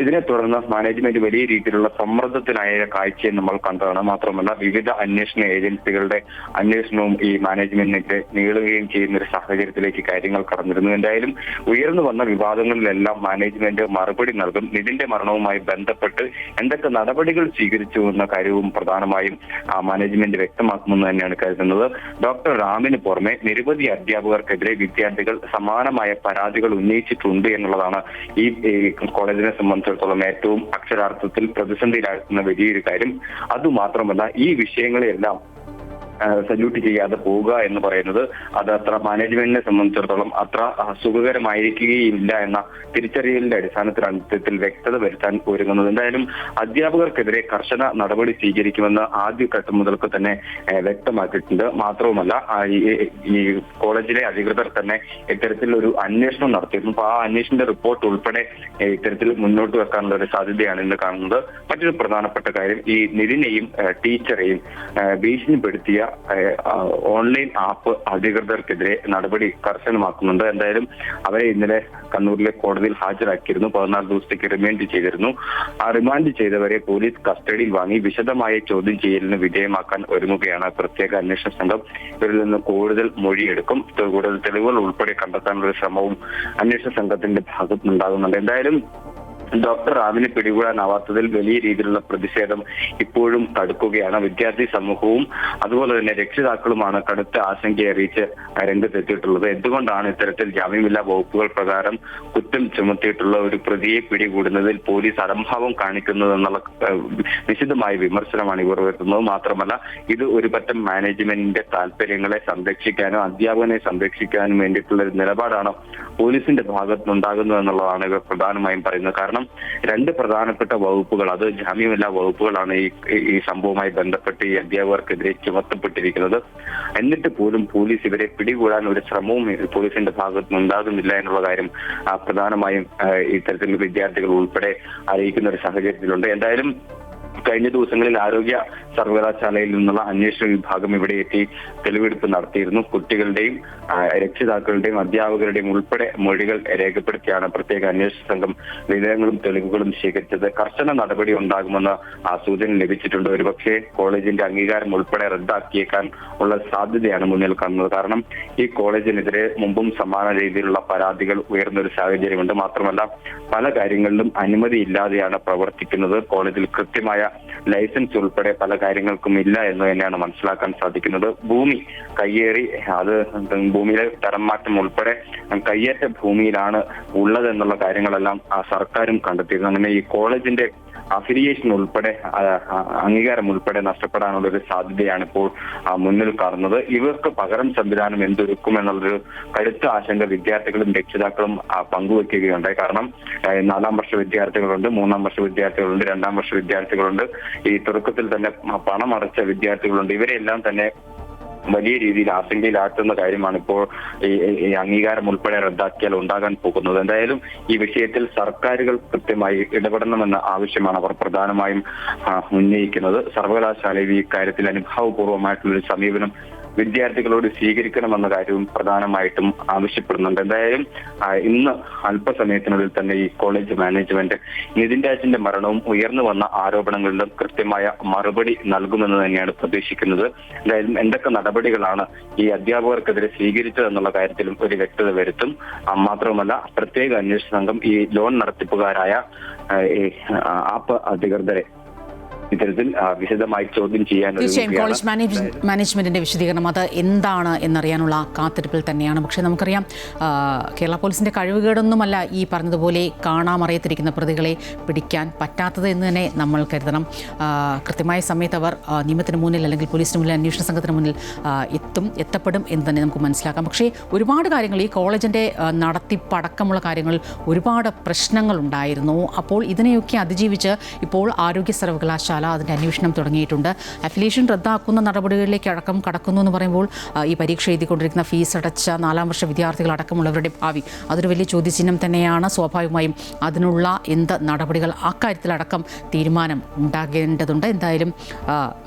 ഇതിനെ തുടർന്ന് മാനേജ്മെന്റ് വലിയ രീതിയിലുള്ള സമ്മർദ്ദത്തിനായ കാഴ്ചയെ നമ്മൾ കണ്ടതാണ്. മാത്രമല്ല, വിവിധ അന്വേഷണ ഏജൻസികളുടെ അന്വേഷണവും ഈ മാനേജ്മെന്റിനെതിരെ നീളുകയും ചെയ്യുന്ന ഒരു സാഹചര്യത്തിലേക്ക് കാര്യങ്ങൾ കടന്നിരുന്നു. എന്തായാലും ഉയർന്നു വന്ന വിവാദങ്ങളിലെല്ലാം മാനേജ്മെന്റ് മറുപടി നൽകും. നിതിന്റെ മരണവുമായി ബന്ധപ്പെട്ട് എന്തൊക്കെ നടപടികൾ സ്വീകരിച്ചു എന്ന കാര്യവും പ്രധാനമായും മാനേജ്മെന്റ് വ്യക്തമാക്കുമെന്ന് തന്നെയാണ് കരുതുന്നത്. ഡോക്ടർ റാമിന് പുറമെ നിരവധി അധ്യാപകർക്കെതിരെ വിദ്യാർത്ഥികൾ സമാനമായ പരാതികൾ ഉന്നയിച്ചിട്ടുണ്ട് എന്നുള്ളതാണ് ഈ കോളേജിനെ സംബന്ധിച്ചിടത്തോളം ഏറ്റവും അക്ഷരാർത്ഥത്തിൽ പ്രതിസന്ധിയിലാക്കുന്ന വലിയൊരു കാര്യം. അതുമാത്രമല്ല, ഈ വിഷയങ്ങളെല്ലാം സല്യൂട്ട് ചെയ്യാതെ പോവുക എന്ന് പറയുന്നത് അത് അത്ര മാനേജ്മെന്റിനെ സംബന്ധിച്ചിടത്തോളം അത്ര സുഖകരമായിരിക്കുകയില്ല എന്ന തിരിച്ചറിയലിന്റെ അടിസ്ഥാനത്തിലാണ് ഇത്തരത്തിൽ വ്യക്തത വരുത്താൻ ഒരുങ്ങുന്നത്. എന്തായാലും അധ്യാപകർക്കെതിരെ കർശന നടപടി സ്വീകരിക്കുമെന്ന് ആദ്യഘട്ടം മുതൽക്ക് തന്നെ വ്യക്തമാക്കിയിട്ടുണ്ട്. മാത്രവുമല്ല ഈ കോളേജിലെ അധികൃതർ തന്നെ ഇത്തരത്തിൽ ഒരു അന്വേഷണം നടത്തിയിരുന്നു. അപ്പൊ ആ അന്വേഷണത്തിന്റെ റിപ്പോർട്ട് ഉൾപ്പെടെ ഇത്തരത്തിൽ മുന്നോട്ട് വെക്കാനുള്ള ഒരു സാധ്യതയാണ് ഇന്ന് കാണുന്നത്. മറ്റൊരു പ്രധാനപ്പെട്ട കാര്യം, ഈ നിതിനെയും ടീച്ചറെയും ഭീഷണിപ്പെടുത്തിയ ഓൺലൈൻ ആപ്പ് അധികൃതർക്കെതിരെ നടപടി കർശനമാക്കുന്നുണ്ട്. എന്തായാലും അവരെ ഇന്നലെ കണ്ണൂരിലെ കോടതിയിൽ ഹാജരാക്കിയിരുന്നു. 14 ദിവസത്തേക്ക് റിമാൻഡ് ചെയ്തിരുന്നു. ആ റിമാൻഡ് ചെയ്തവരെ പോലീസ് കസ്റ്റഡിയിൽ വാങ്ങി വിശദമായ ചോദ്യം ചെയ്യലിന് വിധേയമാക്കാൻ ഒരുങ്ങുകയാണ് പ്രത്യേക അന്വേഷണ സംഘം. ഇവരിൽ നിന്ന് കൂടുതൽ മൊഴിയെടുക്കും. കൂടുതൽ തെളിവുകൾ ഉൾപ്പെടെ കണ്ടെത്താനുള്ള ശ്രമവും അന്വേഷണ സംഘത്തിന്റെ ഭാഗത്തുനിന്നുണ്ടാകുന്നുണ്ട്. എന്തായാലും ഡോക്ടർ റാവിനെ പിടികൂടാനാവാത്തതിൽ വലിയ രീതിയിലുള്ള പ്രതിഷേധം ഇപ്പോഴും കടുക്കുകയാണ്. വിദ്യാർത്ഥി സമൂഹവും അതുപോലെ തന്നെ രക്ഷിതാക്കളുമാണ് കടുത്ത ആശങ്ക അറിയിച്ച് രംഗത്തെത്തിയിട്ടുള്ളത്. എന്തുകൊണ്ടാണ് ഇത്തരത്തിൽ ജാമ്യമില്ലാ വകുപ്പുകൾ പ്രകാരം കുറ്റം ചുമത്തിയിട്ടുള്ള ഒരു പ്രതിയെ പിടികൂടുന്നതിൽ പോലീസ് അലംഭാവം കാണിക്കുന്നതെന്നുള്ള നിശിതമായ വിമർശനമാണ് ഇവർ ഉയർത്തുന്നത്. മാത്രമല്ല ഇത് ഒരു പറ്റം മാനേജ്മെന്റിന്റെ താല്പര്യങ്ങളെ സംരക്ഷിക്കാനും അധ്യാപകനെ സംരക്ഷിക്കാനും വേണ്ടിയിട്ടുള്ള ഒരു നിലപാടാണ് പോലീസിന്റെ ഭാഗത്തുനിന്നുണ്ടാകുന്നത് എന്നുള്ളതാണ് ഇവർ പ്രധാനമായും പറയുന്നത്. കാരണം 2 പ്രധാനപ്പെട്ട വകുപ്പുകൾ, അത് ജാമ്യമില്ലാ വകുപ്പുകളാണ് ഈ സംഭവവുമായി ബന്ധപ്പെട്ട് ഈ അധ്യാപകർക്കെതിരെ ചുമത്തപ്പെട്ടിരിക്കുന്നത്. എന്നിട്ട് പോലും പോലീസ് ഇവരെ പിടികൂടാൻ ഒരു ശ്രമവും പോലീസിന്റെ ഭാഗത്തുനിന്ന് ഉണ്ടാകുന്നില്ല എന്നുള്ള കാര്യം പ്രധാനമായും ഇത്തരത്തിൽ വിദ്യാർത്ഥികൾ ഉൾപ്പെടെ അറിയിക്കുന്ന ഒരു സാഹചര്യത്തിലുണ്ട്. എന്തായാലും കഴിഞ്ഞ ദിവസങ്ങളിൽ ആരോഗ്യ സർവകലാശാലയിൽ നിന്നുള്ള അന്വേഷണ വിഭാഗം ഇവിടെ എത്തി തെളിവെടുപ്പ് നടത്തിയിരുന്നു. കുട്ടികളുടെയും രക്ഷിതാക്കളുടെയും അധ്യാപകരുടെയും ഉൾപ്പെടെ മൊഴികൾ രേഖപ്പെടുത്തിയാണ് പ്രത്യേക അന്വേഷണ സംഘം വിവരങ്ങളും തെളിവുകളും ശേഖരിച്ചത്. കർശന നടപടി ഉണ്ടാകുമെന്ന് സൂചന ലഭിച്ചിട്ടുണ്ട്. ഒരുപക്ഷെ കോളേജിന്റെ അംഗീകാരം ഉൾപ്പെടെ റദ്ദാക്കിയേക്കാൻ ഉള്ള സാധ്യതയാണ് മുന്നിൽ കാണുന്നത്. കാരണം ഈ കോളേജിനെതിരെ മുമ്പും സമാന രീതിയിലുള്ള പരാതികൾ ഉയർന്നൊരു സാഹചര്യമുണ്ട്. മാത്രമല്ല പല കാര്യങ്ങളിലും അനുമതി ഇല്ലാതെയാണ് പ്രവർത്തിക്കുന്നത്. കോളേജിൽ കൃത്യമായ ലൈസൻസ് ഉൾപ്പെടെ പല കാര്യങ്ങൾക്കും ഇല്ല എന്ന് തന്നെയാണ് മനസ്സിലാക്കാൻ സാധിക്കുന്നത്. ഭൂമി കയ്യേറി, അത് ഭൂമിയിലെ തരം മാറ്റം ഉൾപ്പെടെ കയ്യേറ്റ ഭൂമിയിലാണ് ഉള്ളതെന്നുള്ള കാര്യങ്ങളെല്ലാം സർക്കാരും കണ്ടെത്തിയിരുന്നു. അങ്ങനെ ഈ കോളേജിന്റെ അഫിലിയേഷൻ ഉൾപ്പെടെ അംഗീകാരം ഉൾപ്പെടെ നഷ്ടപ്പെടാനുള്ള ഒരു സാധ്യതയാണ് ഇപ്പോൾ മുന്നിൽ കാണുന്നത്. ഇവർക്ക് പകരം സംവിധാനം എന്തൊരുക്കും എന്നുള്ളൊരു കടുത്ത ആശങ്ക വിദ്യാർത്ഥികളും രക്ഷിതാക്കളും പങ്കുവെക്കുകയുണ്ടായി. കാരണം 4ാം വർഷ വിദ്യാർത്ഥികളുണ്ട്, 3ാം വർഷ വിദ്യാർത്ഥികളുണ്ട്, 2ാം വർഷ വിദ്യാർത്ഥികളുണ്ട്, ഈ തുടക്കത്തിൽ തന്നെ പണം അടച്ച വിദ്യാർത്ഥികളുണ്ട്. ഇവരെല്ലാം തന്നെ വലിയ രീതിയിൽ ആശങ്കയിലാക്കുന്ന കാര്യമാണ് ഇപ്പോൾ ഈ അംഗീകാരം ഉൾപ്പെടെ റദ്ദാക്കിയാൽ ഉണ്ടാകാൻ പോകുന്നത്. എന്തായാലും ഈ വിഷയത്തിൽ സർക്കാരുകൾ കൃത്യമായി ഇടപെടണമെന്ന ആവശ്യമാണ് അവർ പ്രധാനമായും ഉന്നയിക്കുന്നത്. സർവകലാശാലയിൽ ഈ കാര്യത്തിൽ അനുഭാവപൂർവ്വമായിട്ടുള്ളൊരു സമീപനം വിദ്യാർത്ഥികളോട് സ്വീകരിക്കണമെന്ന കാര്യവും പ്രധാനമായിട്ടും ആവശ്യപ്പെടുന്നുണ്ട്. എന്തായാലും ഇന്ന് അല്പസമയത്തിനുള്ളിൽ തന്നെ ഈ കോളേജ് മാനേജ്മെന്റ് നിതിൻ രാജിന്റെ മരണവും ഉയർന്നു വന്ന ആരോപണങ്ങളിലും കൃത്യമായ മറുപടി നൽകുമെന്ന് തന്നെയാണ് പ്രതീക്ഷിക്കുന്നത്. എന്തായാലും എന്തൊക്കെ നടപടികളാണ് ഈ അധ്യാപകർക്കെതിരെ സ്വീകരിച്ചതെന്നുള്ള കാര്യത്തിലും ഒരു വ്യക്തത വരുത്തും. മാത്രവുമല്ല പ്രത്യേക അന്വേഷണ സംഘം ഈ ലോൺ നടത്തിപ്പുകാരായ ആപ്പ് അധികൃതരെ ഇത്തരത്തിൽ വിശദമായി ചോദ്യം ചെയ്യാൻ തീർച്ചയായും കോളേജ് മാനേജ്മെന്റിന്റെ വിശദീകരണം അത് എന്താണ് എന്നറിയാനുള്ള കാത്തിരിപ്പിൽ തന്നെയാണ്. പക്ഷേ നമുക്കറിയാം കേരള പോലീസിന്റെ കഴിവുകേടൊന്നുമല്ല ഈ പറഞ്ഞതുപോലെ കാണാമറിയത്തിരിക്കുന്ന പ്രതികളെ പിടിക്കാൻ പറ്റാത്തത് എന്ന് തന്നെ നമ്മൾ കരുതണം. കൃത്യമായ സമയത്ത് അവർ നിയമത്തിന് മുന്നിൽ അല്ലെങ്കിൽ പോലീസിന് മുന്നിൽ അന്വേഷണ സംഘത്തിന് മുന്നിൽ എത്തപ്പെടും എന്ന് തന്നെ നമുക്ക് മനസ്സിലാക്കാം. പക്ഷേ ഒരുപാട് കാര്യങ്ങൾ ഈ കോളേജിൻ്റെ നടത്തിപ്പടക്കമുള്ള കാര്യങ്ങളിൽ ഒരുപാട് പ്രശ്നങ്ങളുണ്ടായിരുന്നു. അപ്പോൾ ഇതിനെയൊക്കെ അതിജീവിച്ച് ഇപ്പോൾ ആരോഗ്യ സർവകലാശാല അതിൻ്റെ അന്വേഷണം തുടങ്ങിയിട്ടുണ്ട്. അഫിലിയേഷൻ റദ്ദാക്കുന്ന നടപടികളിലേക്ക് അടക്കം കടക്കുന്നു എന്ന് പറയുമ്പോൾ ഈ പരീക്ഷ എഴുതിക്കൊണ്ടിരിക്കുന്ന ഫീസ് അടച്ച 4ാം വർഷ വിദ്യാർത്ഥികളടക്കമുള്ളവരുടെ ഭാവി അതൊരു വലിയ ചോദ്യചിഹ്നം തന്നെയാണ്. സ്വാഭാവികമായും അതിനുള്ള എന്ത് നടപടികൾ അക്കാര്യത്തിലടക്കം തീരുമാനം ഉണ്ടാകേണ്ടതുണ്ട്. എന്തായാലും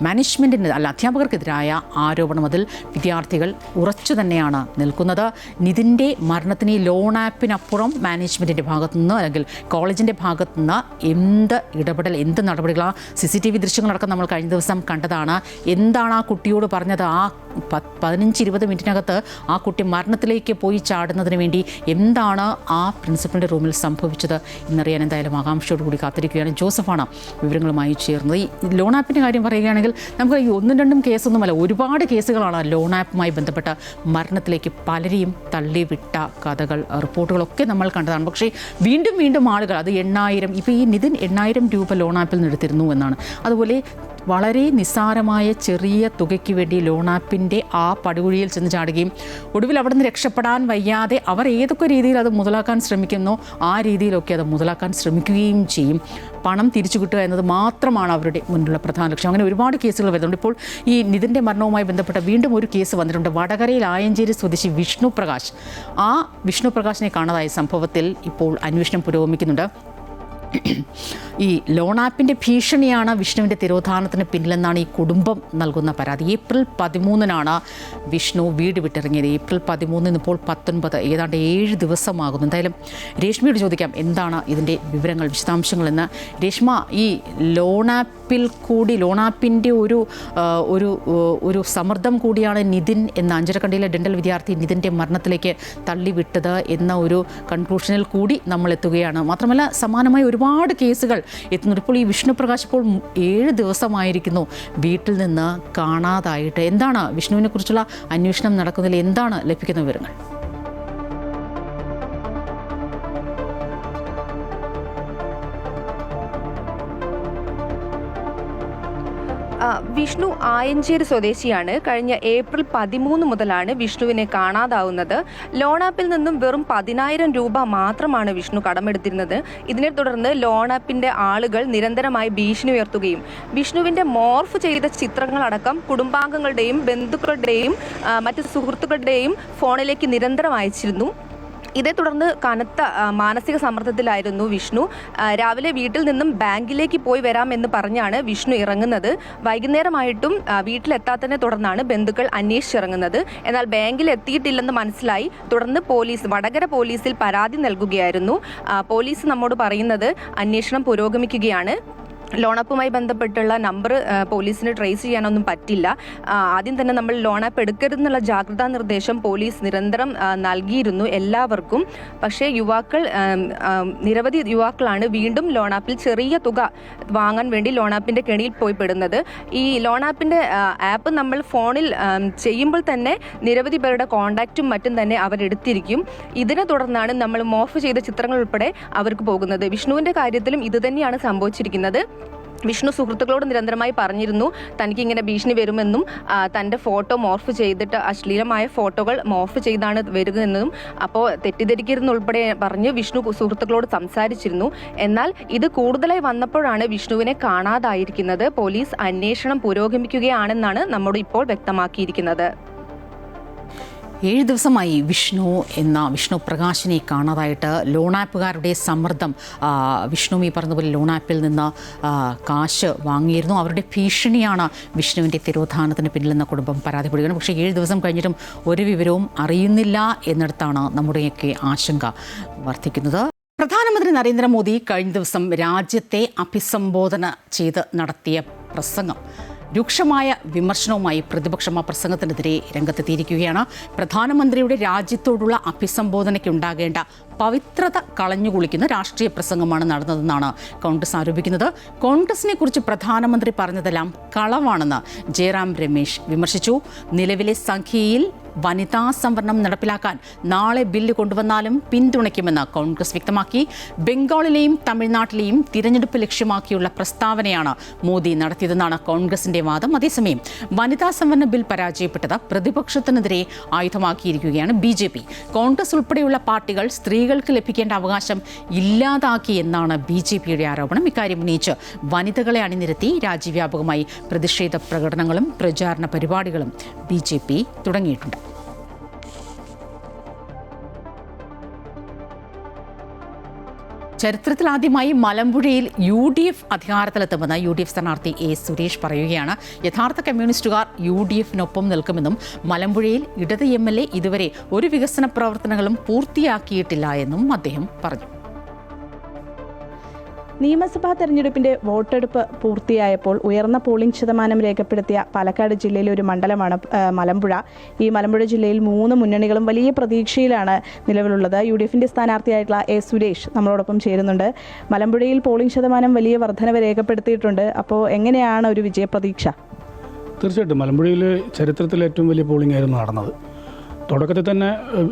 മാനേജ്മെൻറ്റിന് അധ്യാപകർക്കെതിരായ ആരോപണം അതിൽ വിദ്യാർത്ഥികൾ ഉറച്ചു തന്നെയാണ് നിൽക്കുന്നത്. നിതിൻ്റെ മരണത്തിന് ഈ ലോൺ ആപ്പിനപ്പുറം മാനേജ്മെൻറ്റിൻ്റെ ഭാഗത്തുനിന്ന് അല്ലെങ്കിൽ കോളേജിൻ്റെ ഭാഗത്തുനിന്ന് എന്ത് ഇടപെടൽ എന്ത് നടപടികളാണ് CCTV ദൃശ്യങ്ങളടക്കം നമ്മൾ കഴിഞ്ഞ ദിവസം കണ്ടതാണ്. എന്താണ് ആ കുട്ടിയോട് പറഞ്ഞത്? ആ 15-20 മിനിറ്റിനകത്ത് ആ കുട്ടി മരണത്തിലേക്ക് പോയി ചാടുന്നതിന് വേണ്ടി എന്താണ് ആ പ്രിൻസിപ്പലിൻ്റെ റൂമിൽ സംഭവിച്ചത് എന്നറിയാൻ എന്തായാലും ആകാംക്ഷയോടുകൂടി കാത്തിരിക്കുകയാണ്. ജോസഫാണ് വിവരങ്ങളുമായി ചേർന്നത്. ഈ ലോൺ ആപ്പിൻ്റെ കാര്യം പറയുകയാണെങ്കിൽ നമുക്ക് ഈ 1-2 കേസൊന്നുമല്ല, ഒരുപാട് കേസുകളാണ് ലോൺ ആപ്പുമായി ബന്ധപ്പെട്ട മരണത്തിലേക്ക് പലരെയും തള്ളിവിട്ട കഥകൾ റിപ്പോർട്ടുകളൊക്കെ നമ്മൾ കണ്ടതാണ്. പക്ഷേ വീണ്ടും ആളുകൾ അത് 8,000 ഇപ്പോൾ ഈ നിതിൻ 8,000 രൂപ ലോൺ ആപ്പിൽ നിന്ന് എടുത്തിരുന്നു എന്നാണ്. അതുപോലെ വളരെ നിസ്സാരമായ ചെറിയ തുകയ്ക്ക് വേണ്ടി ലോൺ ആപ്പിൻ്റെ ആ പടുകുഴിയിൽ ചെന്ന് ചാടുകയും ഒടുവിൽ അവിടെ നിന്ന് രക്ഷപ്പെടാൻ വയ്യാതെ അവർ ഏതൊക്കെ രീതിയിൽ അത് മുതലാക്കാൻ ശ്രമിക്കുന്നോ ആ രീതിയിലൊക്കെ അത് മുതലാക്കാൻ ശ്രമിക്കുകയും ചെയ്യും. പണം തിരിച്ചു കിട്ടുക എന്നത് മാത്രമാണ് അവരുടെ മുന്നിലുള്ള പ്രധാന ലക്ഷ്യം. അങ്ങനെ ഒരുപാട് കേസുകൾ വരുന്നുണ്ട്. ഇപ്പോൾ ഈ നിതിൻ്റെ മരണവുമായി ബന്ധപ്പെട്ട വീണ്ടും ഒരു കേസ് വന്നിട്ടുണ്ട്. വടകരയിൽ ആയഞ്ചേരി സ്വദേശി വിഷ്ണു പ്രകാശ്. ആ വിഷ്ണു പ്രകാശിനെ കാണാതായ സംഭവത്തിൽ ഇപ്പോൾ അന്വേഷണം പുരോഗമിക്കുന്നുണ്ട്. ഈ ലോൺ ആപ്പിൻ്റെ ഭീഷണിയാണ് വിഷ്ണുവിൻ്റെ തിരോധാനത്തിന് പിന്നിലെന്നാണ് ഈ കുടുംബം നൽകുന്ന പരാതി. ഏപ്രിൽ 13 വിഷ്ണു വീട് വിട്ടിറങ്ങിയത്. ഏപ്രിൽ 13 ഇപ്പോൾ 19, ഏതാണ്ട് 7 ദിവസമാകുന്നു. എന്തായാലും രേഷ്മയോട് ചോദിക്കാം എന്താണ് ഇതിൻ്റെ വിവരങ്ങൾ, വിശദാംശങ്ങളെന്ന്. രേഷ്മ, ഈ ലോൺ ആപ്പിൻ്റെ ഒരു സമ്മർദ്ദം കൂടിയാണ് നിതിൻ എന്ന അഞ്ചരക്കണ്ടിയിലെ ഡെൻ്റൽ വിദ്യാർത്ഥി നിതിൻ്റെ മരണത്തിലേക്ക് തള്ളിവിട്ടത് എന്ന ഒരു കൺക്ലൂഷനിൽ കൂടി നമ്മൾ എത്തുകയാണ്. മാത്രമല്ല സമാനമായ ഒരുപാട് കേസുകൾ എത്തുന്നുണ്ട്. ഇപ്പോൾ ഈ വിഷ്ണു പ്രകാശ് ഇപ്പോൾ 7 ദിവസമായിരിക്കുന്നു വീട്ടിൽ നിന്ന് കാണാതായിട്ട്. എന്താണ് വിഷ്ണുവിനെ കുറിച്ചുള്ള അന്വേഷണം നടക്കുന്നതിൽ എന്താണ് ലഭിക്കുന്ന വിവരങ്ങൾ? വിഷ്ണു ആയഞ്ചേരി സ്വദേശിയാണ്. കഴിഞ്ഞ ഏപ്രിൽ 13 മുതലാണ് വിഷ്ണുവിനെ കാണാതാവുന്നത്. ലോൺ ആപ്പിൽ നിന്നും വെറും 10,000 രൂപ മാത്രമാണ് വിഷ്ണു കടമെടുത്തിരുന്നത്. ഇതിനെ തുടർന്ന് ലോൺ ആപ്പിന്റെ ആളുകൾ നിരന്തരമായി ഭീഷണി ഉയർത്തുകയും വിഷ്ണുവിന്റെ മോർഫ് ചെയ്ത ചിത്രങ്ങളടക്കം കുടുംബാംഗങ്ങളുടെയും ബന്ധുക്കളുടെയും മറ്റ് സുഹൃത്തുക്കളുടെയും ഫോണിലേക്ക് നിരന്തരം അയച്ചിരുന്നു. ഇതേ തുടർന്ന് കനത്ത മാനസിക സമ്മർദ്ദത്തിലായിരുന്നു വിഷ്ണു. രാവിലെ വീട്ടിൽ നിന്നും ബാങ്കിലേക്ക് പോയി വരാമെന്ന് പറഞ്ഞാണ് വിഷ്ണു ഇറങ്ങുന്നത്. വൈകുന്നേരമായിട്ടും വീട്ടിലെത്താത്തതിനെ തുടർന്നാണ് ബന്ധുക്കൾ അന്വേഷിച്ചിറങ്ങുന്നത്. എന്നാൽ ബാങ്കിൽ എത്തിയിട്ടില്ലെന്ന് മനസ്സിലായി. തുടർന്ന് വടകര പോലീസിൽ പരാതി നൽകുകയായിരുന്നു. പോലീസ് നമ്മോട് പറയുന്നത് അന്വേഷണം പുരോഗമിക്കുകയാണ്. ലോൺ ആപ്പുമായി ബന്ധപ്പെട്ടുള്ള നമ്പർ പോലീസിന് ട്രേസ് ചെയ്യാനൊന്നും പറ്റില്ല. ആദ്യം തന്നെ നമ്മൾ ലോൺ ആപ്പ് എടുക്കരുതെന്നുള്ള ജാഗ്രതാ നിർദ്ദേശം പോലീസ് നിരന്തരം നൽകിയിരുന്നു എല്ലാവർക്കും. പക്ഷേ നിരവധി യുവാക്കളാണ് വീണ്ടും ലോൺ ആപ്പിൽ ചെറിയ തുക വാങ്ങാൻ വേണ്ടി ലോൺ ആപ്പിൻ്റെ കെണിയിൽ പോയി പെടുന്നത്. ഈ ലോൺ ആപ്പിൻ്റെ ആപ്പ് നമ്മൾ ഫോണിൽ ചെയ്യുമ്പോൾ തന്നെ നിരവധി പേരുടെ കോൺടാക്റ്റും മറ്റും തന്നെ അവരെടുത്തിരിക്കും. ഇതിനെ തുടർന്നാണ് നമ്മൾ മോർഫ് ചെയ്ത ചിത്രങ്ങൾ ഉൾപ്പെടെ അവർക്ക് പോകുന്നത്. വിഷ്ണുവിൻ്റെ കാര്യത്തിലും ഇതുതന്നെയാണ് സംഭവിച്ചിരിക്കുന്നത്. വിഷ്ണു സുഹൃത്തുക്കളോട് നിരന്തരമായി പറഞ്ഞിരുന്നു തനിക്ക് ഇങ്ങനെ ഭീഷണി വരുമെന്നും തൻ്റെ ഫോട്ടോ മോർഫ് ചെയ്തിട്ട് അശ്ലീലമായ ഫോട്ടോകൾ മോർഫ് ചെയ്താണ് വരികയെന്നും അപ്പോൾ തെറ്റിദ്ധരിക്കരുതെന്നുൾപ്പെടെ പറഞ്ഞ് വിഷ്ണു സുഹൃത്തുക്കളോട് സംസാരിച്ചിരുന്നു. എന്നാൽ ഇത് കൂടുതലായി വന്നപ്പോഴാണ് വിഷ്ണുവിനെ കാണാതായിരിക്കുന്നത്. പോലീസ് അന്വേഷണം പുരോഗമിക്കുകയാണെന്നാണ് നമ്മോട് ഇപ്പോൾ വ്യക്തമാക്കിയിരിക്കുന്നത്. 7 ദിവസമായി വിഷ്ണു പ്രകാശിനെ കാണാതായിട്ട്. ലോൺ ആപ്പുകാരുടെ സമ്മർദ്ദം, വിഷ്ണു ഈ പറഞ്ഞതുപോലെ ലോൺ ആപ്പിൽ നിന്ന് കാശ് വാങ്ങിയിരുന്നു. അവരുടെ ഭീഷണിയാണ് വിഷ്ണുവിൻ്റെ തിരോധാനത്തിന് പിന്നിലെന്ന കുടുംബം പരാതിപ്പെടുകയാണ്. പക്ഷേ 7 ദിവസം കഴിഞ്ഞിട്ടും ഒരു വിവരവും അറിയുന്നില്ല എന്നിടത്താണ് നമ്മുടെയൊക്കെ ആശങ്ക വർദ്ധിക്കുന്നത്. പ്രധാനമന്ത്രി നരേന്ദ്രമോദി കഴിഞ്ഞ ദിവസം രാജ്യത്തെ അഭിസംബോധന ചെയ്ത് നടത്തിയ പ്രസംഗം രൂക്ഷമായ വിമർശനവുമായി പ്രതിപക്ഷം ആ പ്രസംഗത്തിനെതിരെ രംഗത്തെത്തിയിരിക്കുകയാണ്. പ്രധാനമന്ത്രിയുടെ രാജ്യത്തോടുള്ള അഭിസംബോധനയ്ക്കുണ്ടാകേണ്ട പവിത്രത കളഞ്ഞുകുളിക്കുന്ന രാഷ്ട്രീയ പ്രസംഗമാണ് നടന്നതെന്നാണ് കോൺഗ്രസ് ആരോപിക്കുന്നത്. കോൺഗ്രസിനെ കുറിച്ച് പ്രധാനമന്ത്രി പറഞ്ഞതെല്ലാം കളവാണെന്ന് ജയറാം രമേശ് വിമർശിച്ചു. നിലവിലെ സംഖ്യയിൽ വനിതാ സംവരണം നടപ്പിലാക്കാൻ നാളെ ബില്ല് കൊണ്ടുവന്നാലും പിന്തുണയ്ക്കുമെന്ന് കോൺഗ്രസ് വ്യക്തമാക്കി. ബംഗാളിലെയും തമിഴ്നാട്ടിലെയും തിരഞ്ഞെടുപ്പ് ലക്ഷ്യമാക്കിയുള്ള പ്രസ്താവനയാണ് മോദി നടത്തിയതെന്നാണ് കോൺഗ്രസിന്റെ വാദം. അതേസമയം വനിതാ സംവരണ ബിൽ പരാജയപ്പെട്ടത് പ്രതിപക്ഷത്തിനെതിരെ ആയുധമാക്കിയിരിക്കുകയാണ് BJP. കോൺഗ്രസ് ഉൾപ്പെടെയുള്ള പാർട്ടികൾ സ്ത്രീകൾക്ക് ലഭിക്കേണ്ട അവകാശം ഇല്ലാതാക്കി എന്നാണ് BJPയുടെ ആരോപണം. ഇക്കാര്യം ഉന്നയിച്ച് വനിതകളെ അണിനിരത്തി രാജ്യവ്യാപകമായി പ്രതിഷേധ പ്രകടനങ്ങളും പ്രചാരണ പരിപാടികളും BJP തുടങ്ങിയിട്ടുണ്ട്. ചരിത്രത്തിലാദ്യമായി മലമ്പുഴയിൽ UDF അധികാരത്തിലെത്തുമെന്ന് UDF സ്ഥാനാർത്ഥി A. സുരേഷ് പറയുകയാണ്. യഥാർത്ഥ കമ്മ്യൂണിസ്റ്റുകാർ UDFനൊപ്പം നിൽക്കുമെന്നും മലമ്പുഴയിൽ ഇടത് MLA ഇതുവരെ ഒരു വികസന പ്രവർത്തനങ്ങളും പൂർത്തിയാക്കിയിട്ടില്ല എന്നും അദ്ദേഹം പറഞ്ഞു. നിയമസഭാ തെരഞ്ഞെടുപ്പിന്റെ വോട്ടെടുപ്പ് പൂർത്തിയായപ്പോൾ ഉയർന്ന പോളിംഗ് ശതമാനം രേഖപ്പെടുത്തിയ പാലക്കാട് ജില്ലയിലെ ഒരു മണ്ഡലമാണ് മലമ്പുഴ. ഈ മലമ്പുഴ ജില്ലയിൽ 3 മുന്നണികളും വലിയ പ്രതീക്ഷയിലാണ് നിലവിലുള്ളത്. UDFന്റെ സ്ഥാനാർത്ഥിയായിട്ടുള്ള A. സുരേഷ് നമ്മളോടൊപ്പം ചേരുന്നുണ്ട്. മലമ്പുഴയിൽ പോളിംഗ് ശതമാനം വലിയ വർധനവ് രേഖപ്പെടുത്തിയിട്ടുണ്ട്. അപ്പോൾ എങ്ങനെയാണ് ഒരു വിജയപ്രതീക്ഷ? തീർച്ചയായിട്ടും മലമ്പുഴയിൽ ചരിത്രത്തിൽ ഏറ്റവും വലിയ പോളിംഗ് ആയിരുന്നു നടന്നത്. തുടക്കത്തിൽ തന്നെ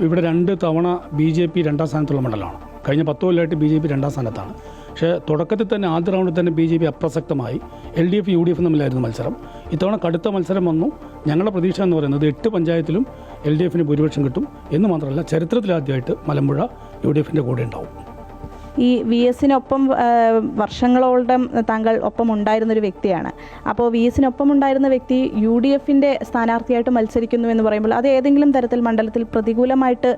ഇവിടെ 2 തവണ BJP 2ാം സ്ഥാനത്തുള്ള മണ്ഡലമാണ്. കഴിഞ്ഞ 10 കൊല്ലമായിട്ട് BJP 2ാം സ്ഥാനത്താണ്. പക്ഷേ തുടക്കത്തിൽ തന്നെ ആദ്യ റൗണ്ടിൽ തന്നെ BJP അപ്രസക്തമായി. LDF UDF തമ്മിലായിരുന്നു മത്സരം. ഇത്തവണ കടുത്ത മത്സരം വന്നു. ഞങ്ങളുടെ പ്രതീക്ഷ എന്ന് പറയുന്നത് 8 പഞ്ചായത്തിലും LDFന് ഭൂരിപക്ഷം കിട്ടും എന്ന് മാത്രമല്ല ചരിത്രത്തിലാദ്യമായിട്ട് മലമ്പുഴ UDFൻ്റെ കൂടെ ഉണ്ടാവും. ഈ VS-നൊപ്പം വർഷങ്ങളോളം താങ്കൾ ഒപ്പം ഉണ്ടായിരുന്നൊരു വ്യക്തിയാണ്. അപ്പോൾ VS-നൊപ്പം ഉണ്ടായിരുന്ന വ്യക്തി UDF-ൻ്റെ സ്ഥാനാർത്ഥിയായിട്ട് മത്സരിക്കുന്നു എന്ന് പറയുമ്പോൾ അത് ഏതെങ്കിലും തരത്തിൽ മണ്ഡലത്തിൽ പ്രതികൂലമായിട്ട്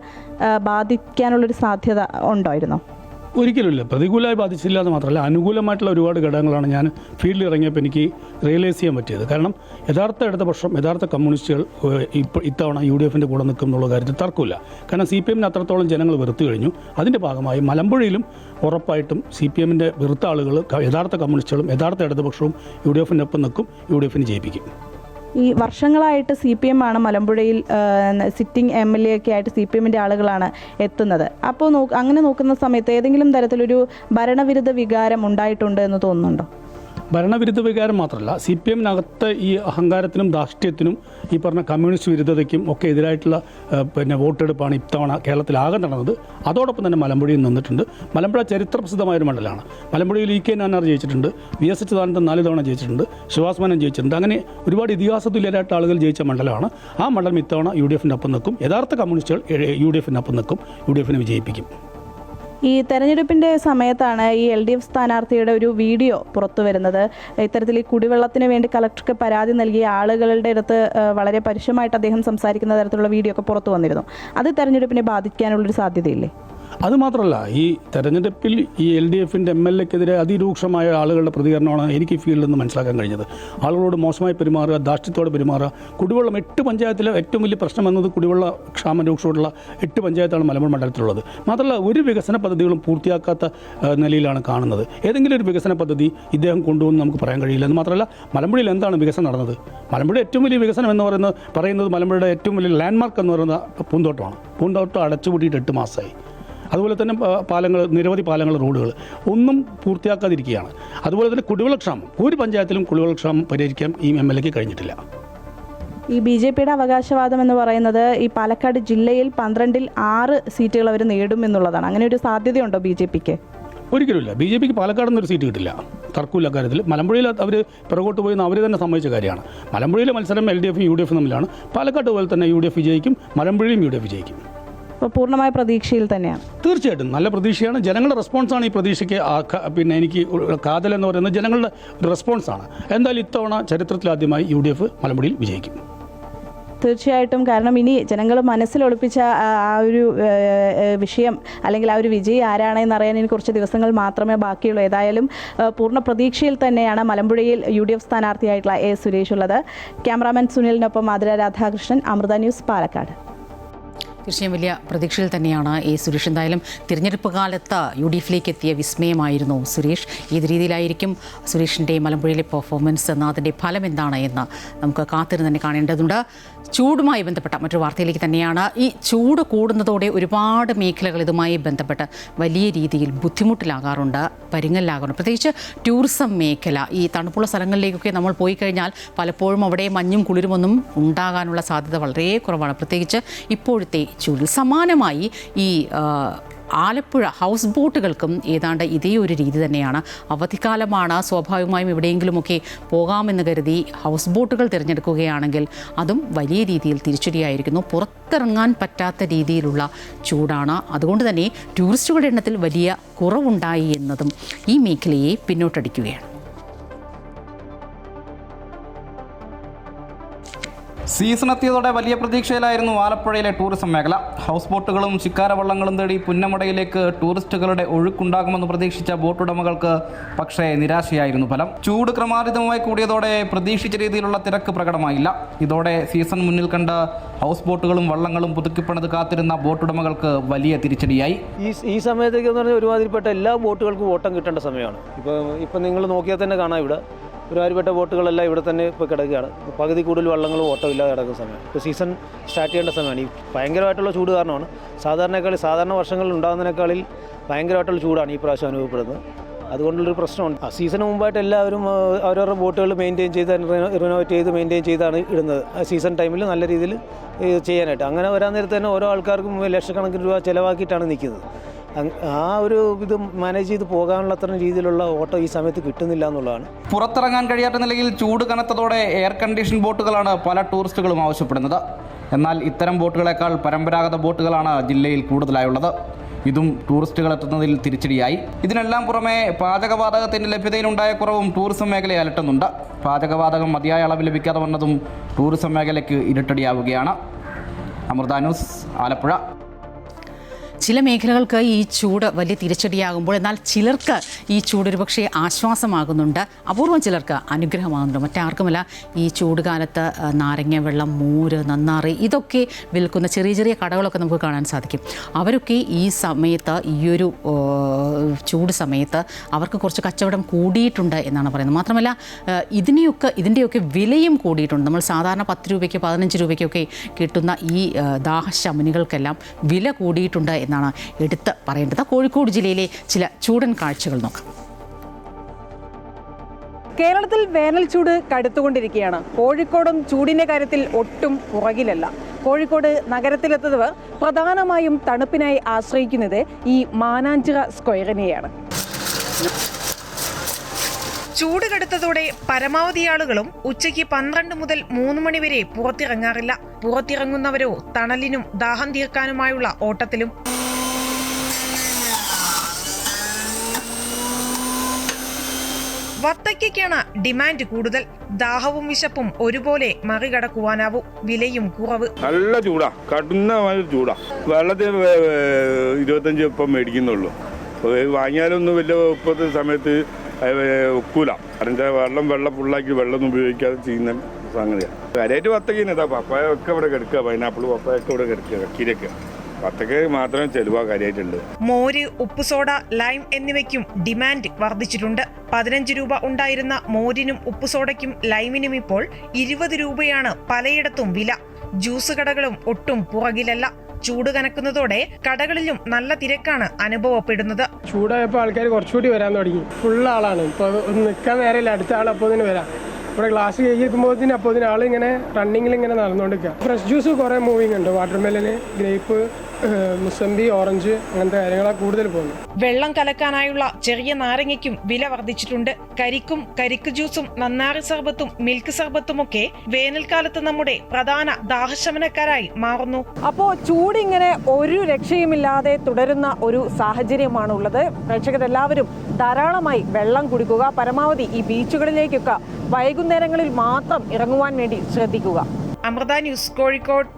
ബാധിക്കാനുള്ളൊരു സാധ്യത ഉണ്ടായിരുന്നോ? ഒരിക്കലുമില്ല. പ്രതികൂലമായി ബാധിച്ചില്ല എന്ന് മാത്രമല്ല അനുകൂലമായിട്ടുള്ള ഒരുപാട് ഘടകങ്ങളാണ് ഞാൻ ഫീൽഡിൽ ഇറങ്ങിയപ്പോൾ എനിക്ക് റിയലൈസ് ചെയ്യാൻ പറ്റിയത്. കാരണം യഥാർത്ഥ ഇടതുപക്ഷം യഥാർത്ഥ കമ്മ്യൂണിസ്റ്റുകൾ ഇത്തവണ UDFൻ്റെ കൂടെ നിൽക്കും എന്നുള്ള കാര്യത്തിൽ തർക്കമില്ല. കാരണം CPM-നെ അത്രത്തോളം ജനങ്ങൾ വെറുത്തു കഴിഞ്ഞു. അതിൻ്റെ ഭാഗമായി മലമ്പുഴയിലും ഉറപ്പായിട്ടും CPM-ൻ്റെ വെറുത്ത ആളുകൾ യഥാർത്ഥ കമ്മ്യൂണിസ്റ്റുകളും യഥാർത്ഥ ഇടതുപക്ഷവും UDF-ൻ്റെ ഒപ്പം നിൽക്കും. UDF-ന് ജയിപ്പിക്കും. ഈ വർഷങ്ങളായിട്ട് CPM ആണ് മലമ്പുഴയിൽ സിറ്റിംഗ് MLA ഒക്കെ ആയിട്ട് CPM-ൻ്റെ ആളുകളാണ് എത്തുന്നത്. അപ്പോൾ അങ്ങനെ നോക്കുന്ന സമയത്ത് ഏതെങ്കിലും തരത്തിലൊരു ഭരണവിരുദ്ധ വികാരം ഉണ്ടായിട്ടുണ്ട് എന്ന് തോന്നുന്നുണ്ടോ? ഭരണവിരുദ്ധ വികാരം മാത്രമല്ല CPM-നകത്ത് ഈ അഹങ്കാരത്തിനും ധാർഷ്ട്യത്തിനും ഈ പറഞ്ഞ കമ്മ്യൂണിസ്റ്റ് വിരുദ്ധതയ്ക്കും ഒക്കെ എതിരായിട്ടുള്ള വോട്ടെടുപ്പാണ് ഇത്തവണ കേരളത്തിലാകെ നടന്നത്. അതോടൊപ്പം തന്നെ മലമ്പുഴയിൽ നിന്നിട്ടുണ്ട്. മലമ്പുഴ ചരിത്രപ്രസിദ്ധമായൊരു മണ്ഡലമാണ്. മലമ്പുഴയിൽ EK നായനാർ ജയിച്ചിട്ടുണ്ട്, VS അച്യുതാനന്ദൻ 4 തവണ ജയിച്ചിട്ടുണ്ട്, ശിവാസ്മനൻ ജയിച്ചിട്ടുണ്ട്. അങ്ങനെ ഒരുപാട് ഇതിഹാസതുല്യരായിട്ട് ആളുകൾ ജയിച്ച മണ്ഡലമാണ്. ആ മണ്ഡലം ഇത്തവണ UDF-ൻ്റെ ഒപ്പം നിൽക്കും. യഥാർത്ഥ കമ്മ്യൂണിസ്റ്റുകൾ UDF-ൻ്റെ ഒപ്പം നിൽക്കും. UDF-നെ വിജയിപ്പിക്കും. ഈ തെരഞ്ഞെടുപ്പിൻ്റെ സമയത്താണ് ഈ LDF സ്ഥാനാർത്ഥിയുടെ ഒരു വീഡിയോ പുറത്തു വരുന്നത്. ഇത്തരത്തിൽ ഈ കുടിവെള്ളത്തിന് വേണ്ടി കളക്ടർക്ക് പരാതി നൽകിയ ആളുകളുടെ അടുത്ത് വളരെ പരുഷമായിട്ട് അദ്ദേഹം സംസാരിക്കുന്ന തരത്തിലുള്ള വീഡിയോ ഒക്കെ പുറത്തു വന്നിരുന്നു. അത് തെരഞ്ഞെടുപ്പിനെ ബാധിക്കാനുള്ളൊരു സാധ്യതയില്ലേ? അതുമാത്രമല്ല ഈ തെരഞ്ഞെടുപ്പിൽ ഈ LDF-ൻ്റെ MLA-ക്കെതിരെ അതിരൂക്ഷമായ ആളുകളുടെ പ്രതികരണമാണ് എനിക്ക് ഈ ഫീൽഡിൽ നിന്ന് മനസ്സിലാക്കാൻ കഴിഞ്ഞത്. ആളുകളോട് മോശമായി പെരുമാറുക, ധാർഷ്ട്യത്തോടെ പെരുമാറുക. കുടിവെള്ളം 8 പഞ്ചായത്തിലെ ഏറ്റവും വലിയ പ്രശ്നം എന്നത് കുടിവെള്ള ക്ഷാമം രൂക്ഷമുള്ള 8 പഞ്ചായത്താണ് മലമ്പുഴ മണ്ഡലത്തിലുള്ളത്. മാത്രമല്ല ഒരു വികസന പദ്ധതികളും പൂർത്തിയാക്കാത്ത നിലയിലാണ് കാണുന്നത്. ഏതെങ്കിലും ഒരു വികസന പദ്ധതി ഇദ്ദേഹം കൊണ്ടുവന്ന് നമുക്ക് പറയാൻ കഴിയില്ല. എന്ന് മാത്രമല്ല മലമ്പുഴയിൽ എന്താണ് വികസനം നടന്നത്? മലമ്പുഴ ഏറ്റവും വലിയ വികസനം എന്ന് പറയുന്നത് മലമ്പുഴയുടെ ഏറ്റവും വലിയ ലാൻഡ്മാർക്ക് എന്ന് പറയുന്ന പൂന്തോട്ടമാണ്. പൂന്തോട്ടം അടച്ചുപൂട്ടിയിട്ട് 8 മാസമായി. അതുപോലെ തന്നെ നിരവധി പാലങ്ങൾ, റോഡുകൾ ഒന്നും പൂർത്തിയാക്കാതിരിക്കുകയാണ്. അതുപോലെ തന്നെ കുടിവെള്ളക്ഷാമം ഒരു പഞ്ചായത്തിലും കുടിവെള്ളക്ഷാമം പരിഹരിക്കാൻ ഈ MLA-ക്ക് കഴിഞ്ഞിട്ടില്ല. ഈ BJP-യുടെ അവകാശവാദം എന്ന് പറയുന്നത് ഈ പാലക്കാട് ജില്ലയിൽ 12-ൽ 6 സീറ്റുകൾ അവർ നേടും എന്നുള്ളതാണ്. അങ്ങനെ ഒരു സാധ്യതയുണ്ടോ BJP-ക്ക്? ഒരിക്കലുമില്ല. BJP-ക്ക് പാലക്കാട് നിന്നൊരു സീറ്റ് കിട്ടില്ല. തർക്കമില്ല കാര്യത്തിൽ. മലമ്പുഴയിൽ അവർ പുറകോട്ട് പോയി അവർ തന്നെ സമ്മതിച്ച കാര്യമാണ്. മലമ്പുഴയിലെ മത്സരം LDF-ഉം UDF-ഉം തമ്മിലാണ്. പാലക്കാട് പോലെ തന്നെ UDF വിജയിക്കും, മലമ്പുഴയും UDF വിജയിക്കും. അപ്പോൾ പൂർണ്ണമായ പ്രതീക്ഷയിൽ തന്നെയാണ്. തീർച്ചയായിട്ടും നല്ല പ്രതീക്ഷയാണ്. ജനങ്ങളുടെ റെസ്പോൺസാണ് ഈ പ്രതീക്ഷയ്ക്ക്. പിന്നെ എനിക്ക് കാതൽ എന്ന് പറയുന്നത് ജനങ്ങളുടെ ഒരു റെസ്പോൺസാണ്. എന്തായാലും ഇത്തവണ ചരിത്രത്തിലാദ്യമായി UDF മലമ്പുഴയിൽ വിജയിക്കും. തീർച്ചയായിട്ടും. കാരണം ഇനി ജനങ്ങൾ മനസ്സിലൊളിപ്പിച്ച ആ ഒരു വിഷയം അല്ലെങ്കിൽ ആ ഒരു വിജയി ആരാണെന്ന് അറിയാൻ ഇനി കുറച്ച് ദിവസങ്ങൾ മാത്രമേ ബാക്കിയുള്ളൂ. ഏതായാലും പൂർണ്ണ പ്രതീക്ഷയിൽ തന്നെയാണ് മലമ്പുഴയിൽ UDF സ്ഥാനാർത്ഥിയായിട്ടുള്ള A. സുരേഷ് ഉള്ളത്. ക്യാമറാമാൻ സുനിലിനൊപ്പം ആതിര രാധാകൃഷ്ണൻ, അമൃത ന്യൂസ്, പാലക്കാട്. തീർച്ചയായും വലിയ പ്രതീക്ഷയിൽ തന്നെയാണ് A. സുരേഷ്. എന്തായാലും തിരഞ്ഞെടുപ്പ് കാലത്ത് UDF-ലേക്ക് എത്തിയ വിസ്മയമായിരുന്നു സുരേഷ്. ഏത് രീതിയിലായിരിക്കും സുരേഷിൻ്റെ മലമ്പുഴയിലെ പെർഫോമൻസ് എന്ന അതിൻ്റെ ഫലം എന്താണ് എന്ന് നമുക്ക് കാത്തിരുന്ന് തന്നെ കാണേണ്ടതുണ്ട്. ചൂടുമായി ബന്ധപ്പെട്ട മറ്റൊരു വാർത്തയിലേക്ക് തന്നെയാണ്. ഈ ചൂട് കൂടുന്നതോടെ ഒരുപാട് മേഖലകൾ ഇതുമായി ബന്ധപ്പെട്ട് വലിയ രീതിയിൽ ബുദ്ധിമുട്ടിലാകാറുണ്ട്, പരിങ്ങലിലാകാറുണ്ട്. പ്രത്യേകിച്ച് ടൂറിസം മേഖല. ഈ തണുപ്പുള്ള സ്ഥലങ്ങളിലേക്കൊക്കെ നമ്മൾ പോയി കഴിഞ്ഞാൽ പലപ്പോഴും അവിടെ മഞ്ഞും കുളിരുമൊന്നും ഉണ്ടാകാനുള്ള സാധ്യത വളരെ കുറവാണ്, പ്രത്യേകിച്ച് ഇപ്പോഴത്തെ ചൂടിൽ. സമാനമായി ഈ ആലപ്പുഴ ഹൗസ് ബോട്ടുകൾക്കും ഏതാണ്ട് ഇതേ ഒരു രീതി തന്നെയാണ്. അവധിക്കാലമാണ്, സ്വാഭാവികമായും എവിടെയെങ്കിലുമൊക്കെ പോകാമെന്ന് കരുതി ഹൗസ് ബോട്ടുകൾ തിരഞ്ഞെടുക്കുകയാണെങ്കിൽ അതും വലിയ രീതിയിൽ തിരിച്ചടിയായിരിക്കുന്നു. പുറത്തിറങ്ങാൻ പറ്റാത്ത രീതിയിലുള്ള ചൂടാണ്. അതുകൊണ്ട് തന്നെ ടൂറിസ്റ്റുകളുടെ എണ്ണത്തിൽ വലിയ കുറവുണ്ടായി എന്നതും ഈ മേഖലയെ പിന്നോട്ടടിക്കുകയാണ്. സീസൺ എത്തിയതോടെ വലിയ പ്രതീക്ഷയിലായിരുന്നു ആലപ്പുഴയിലെ ടൂറിസം മേഖല. ഹൗസ് ബോട്ടുകളും ശിക്കാരവള്ളങ്ങളും തേടി പുന്നമടയിലേക്ക് ടൂറിസ്റ്റുകളുടെ ഒഴുക്കുണ്ടാകുമെന്ന് പ്രതീക്ഷിച്ച ബോട്ടുടമകൾക്ക് പക്ഷേ നിരാശയായിരുന്നു ഫലം. ചൂട് ക്രമാതീതമായി കൂടിയതോടെ പ്രതീക്ഷിച്ച രീതിയിലുള്ള തിരക്ക് പ്രകടമായില്ല. ഇതോടെ സീസൺ മുന്നിൽ കണ്ട ഹൗസ് ബോട്ടുകളും വള്ളങ്ങളും പുതുക്കിപ്പണിത് കാത്തിരുന്ന ബോട്ടുടമകൾക്ക് വലിയ തിരിച്ചടിയായി. ഈ സമയത്തേക്ക് എന്ന് പറഞ്ഞാൽ ഒരുമാതിരിപ്പെട്ട എല്ലാ ബോട്ടുകൾക്കും ഓട്ടം കിട്ടേണ്ട സമയമാണ്. ഇപ്പം നിങ്ങൾ നോക്കിയാൽ തന്നെ കാണാം, ഇവിടെ ഒരുമാതിരിപ്പെട്ട ബോട്ടുകളെല്ലാം ഇവിടെ തന്നെ ഇപ്പോൾ കിടക്കുകയാണ്. പകുതി കൂടുതൽ വള്ളങ്ങളും ഓട്ടമില്ലാതെ കിടക്കുന്ന സമയം. ഇപ്പോൾ സീസൺ സ്റ്റാർട്ട് ചെയ്യേണ്ട സമയമാണ്. ഈ ഭയങ്കരമായിട്ടുള്ള ചൂട് കാരണമാണ്. സാധാരണ വർഷങ്ങളിൽ ഉണ്ടാകുന്നതിനേക്കാളിൽ ഭയങ്കരമായിട്ടുള്ള ചൂടാണ് ഈ പ്രാവശ്യം അനുഭവപ്പെടുന്നത്. അതുകൊണ്ടുള്ളൊരു പ്രശ്നമുണ്ട്. സീസണിന് മുമ്പായിട്ട് എല്ലാവരും അവരവരുടെ ബോട്ടുകൾ മെയിൻറ്റെയിൻ ചെയ്ത് റിനോവേറ്റ് ചെയ്ത് മെയിൻറ്റെയിൻ ചെയ്താണ് ഇടുന്നത്. സീസൺ ടൈമിൽ നല്ല രീതിയിൽ ചെയ്യാനായിട്ട്. അങ്ങനെ വരാൻ നേരത്ത് തന്നെ ഓരോ ആൾക്കാർക്കും ലക്ഷക്കണക്കിന് രൂപ ചിലവാക്കിയിട്ടാണ് നിൽക്കുന്നത്. ആ ഒരു ഇത് മാനേജ് ചെയ്ത് പോകാനുള്ള അത്തരം രീതിയിലുള്ള ഓട്ടം ഈ സമയത്ത് കിട്ടുന്നില്ല എന്നുള്ളതാണ്. പുറത്തിറങ്ങാൻ കഴിയാത്ത നിലയിൽ ചൂട് കനത്തതോടെ എയർ കണ്ടീഷൻ ബോട്ടുകളാണ് പല ടൂറിസ്റ്റുകളും ആവശ്യപ്പെടുന്നത്. എന്നാൽ ഇത്തരം ബോട്ടുകളെക്കാൾ പരമ്പരാഗത ബോട്ടുകളാണ് ജില്ലയിൽ കൂടുതലായുള്ളത്. ഇതും ടൂറിസ്റ്റുകൾ എത്തുന്നതിൽ തിരിച്ചടിയായി. ഇതിനെല്ലാം പുറമെ പാചകവാതകത്തിൻ്റെ ലഭ്യതയിലുണ്ടായ കുറവും ടൂറിസം മേഖലയെ അലട്ടുന്നുണ്ട്. പാചകവാതകം മതിയായ അളവ് ലഭിക്കാതെ വന്നതും ടൂറിസം മേഖലയ്ക്ക് ഇരുട്ടടിയാവുകയാണ്. അമൃത ന്യൂസ്, ആലപ്പുഴ. ചില മേഖലകൾക്ക് ഈ ചൂട് വലിയ തിരിച്ചടിയാകുമ്പോൾ എന്നാൽ ചിലർക്ക് ഈ ചൂട് ഒരുപക്ഷെ ആശ്വാസമാകുന്നുണ്ട്, അപൂർവം ചിലർക്ക് അനുഗ്രഹമാകുന്നുണ്ട്. മറ്റാർക്കുമല്ല, ഈ ചൂട് കാലത്ത് നാരങ്ങ വെള്ളം, മോര്, നന്നാറി ഇതൊക്കെ വിൽക്കുന്ന ചെറിയ ചെറിയ കടകളൊക്കെ നമുക്ക് കാണാൻ സാധിക്കും. അവരൊക്കെ ഈ സമയത്ത്, ഈയൊരു ചൂട് സമയത്ത് അവർക്ക് കുറച്ച് കച്ചവടം കൂടിയിട്ടുണ്ട് എന്നാണ് പറയുന്നത്. മാത്രമല്ല ഇതിൻ്റെയൊക്കെ വിലയും കൂടിയിട്ടുണ്ട്. നമ്മൾ സാധാരണ 10 രൂപയ്ക്ക് 15 രൂപയ്ക്കൊക്കെ കിട്ടുന്ന ഈ ദാഹശമനികൾക്കെല്ലാം വില കൂടിയിട്ടുണ്ട് എന്നാണ് എടുത്ത് പറയേണ്ടത്. കോഴിക്കോട് ജില്ലയിലെ ചില ചൂടൻ കാഴ്ചകൾ നോക്കാം. കേരളത്തിൽ വേനൽ ചൂട് കടുത്തുകൊണ്ടിരിക്കുകയാണ്. കോഴിക്കോടും ചൂടിൻ്റെ കാര്യത്തിൽ ഒട്ടും പുറകിലല്ല. കോഴിക്കോട് നഗരത്തിലെത്തുന്നവർ പ്രധാനമായും തണുപ്പിനായി ആശ്രയിക്കുന്നത് ഈ മാനാഞ്ചിറ സ്ക്വയറിനെയാണ്. ചൂട് കടുത്തതോടെ പരമാവധി ആളുകളും ഉച്ചയ്ക്ക് 12 മുതൽ 3 മണി വരെ പുറത്തിറങ്ങാറില്ല. പുറത്തിറങ്ങുന്നവരോ തണലിനും ദാഹം തീർക്കാനുമായുള്ള ഓട്ടത്തിലും. വത്തയ്ക്കാണ് ഡിമാൻഡ് കൂടുതൽ. ദാഹവും വിശപ്പും ഒരുപോലെ മറികടക്കുവാനാവും. വിലയും കുറവ്. നല്ല ചൂടാ, കടുന്ന ചൂടാ. വെള്ളത്തിന് 25 ഇപ്പം മേടിക്കുന്നുള്ളൂ. വാങ്ങിയാലൊന്നും വലിയ ഇപ്പോഴത്തെ സമയത്ത് ഒക്കൂല. അതിൻ്റെ വെള്ളം ഫുള്ളാക്കി വെള്ളം ഉപയോഗിക്കാതെ ചെയ്യുന്ന സംഗതിയാണ്. കാര്യമായിട്ട് വത്തക്കീന് ഇതാ, പപ്പായ ഒക്കെ ഇവിടെ കിടക്കുക, പൈനാപ്പിൾ പപ്പായ ഒക്കെ ഇവിടെ കിടക്കുക, കക്കീരൊക്കെ. വത്തക്ക മാത്രമേ ചെലവാ കാര്യമായിട്ടുണ്ട്. മോര്, ഉപ്പുസോഡ, ലൈം എന്നിവയ്ക്കും ഡിമാൻഡ് വർദ്ധിച്ചിട്ടുണ്ട്. 15 രൂപ ഉണ്ടായിരുന്ന മോരിനും ഉപ്പുസോഡയ്ക്കും ലൈമിനും ഇപ്പോൾ 20 രൂപയാണ് പലയിടത്തും വില. ജ്യൂസ് കടകളും ഒട്ടും പുറകിലല്ല. ചൂട് കനക്കുന്നതോടെ കടകളിലും നല്ല തിരക്കാണ് അനുഭവപ്പെടുന്നത്. ചൂടായപ്പോൾ ആൾക്കാർ കുറച്ചുകൂടി വരാൻ തുടങ്ങി. ഫുൾ ആളാണ്. ഇപ്പോൾ നിൽക്കാൻ നേരമില്ല, അടുത്ത ആൾ അപ്പോൾ ഇതിന് വരാം. ഇവിടെ ഗ്ലാസ് കഴിക്കുമ്പോൾ അപ്പോൾ ആളിങ്ങനെ റണ്ണിങ്ങിൽ ഇങ്ങനെ നടന്നുകൊണ്ടിരിക്കുക. ഫ്രഷ് ജ്യൂസ് കുറേ മൂവിങ് ഉണ്ട്. വാട്ടർമെലന്, ഗ്രേപ്പ്, മുസമ്പി, ഓറഞ്ച് അങ്ങനത്തെ കാര്യങ്ങളാണ് കൂടുതൽ പോകുന്നത്. വെള്ളം കലക്കാനായുള്ള ചെറിയ നാരങ്ങയ്ക്കും വില വർദ്ധിച്ചിട്ടുണ്ട്. കരിക്കും, കരിക്ക് ജ്യൂസും, നന്നാറി സർബത്തും, മിൽക്ക് സർബത്തുമൊക്കെ വേനൽക്കാലത്ത് നമ്മുടെ പ്രധാന ദാഹശമനക്കാരായി മാറുന്നു. അപ്പോൾ ചൂടിങ്ങനെ ഒരു രക്ഷയുമില്ലാതെ തുടരുന്ന ഒരു സാഹചര്യമാണുള്ളത്. പ്രേക്ഷകരെല്ലാവരും ധാരാളമായി വെള്ളം കുടിക്കുക. പരമാവധി ഈ ബീച്ചുകളിലേക്കൊക്കെ വൈകുന്നേരങ്ങളിൽ മാത്രം ഇറങ്ങുവാൻ വേണ്ടി ശ്രദ്ധിക്കുക. അമൃത ന്യൂസ്, കോഴിക്കോട്.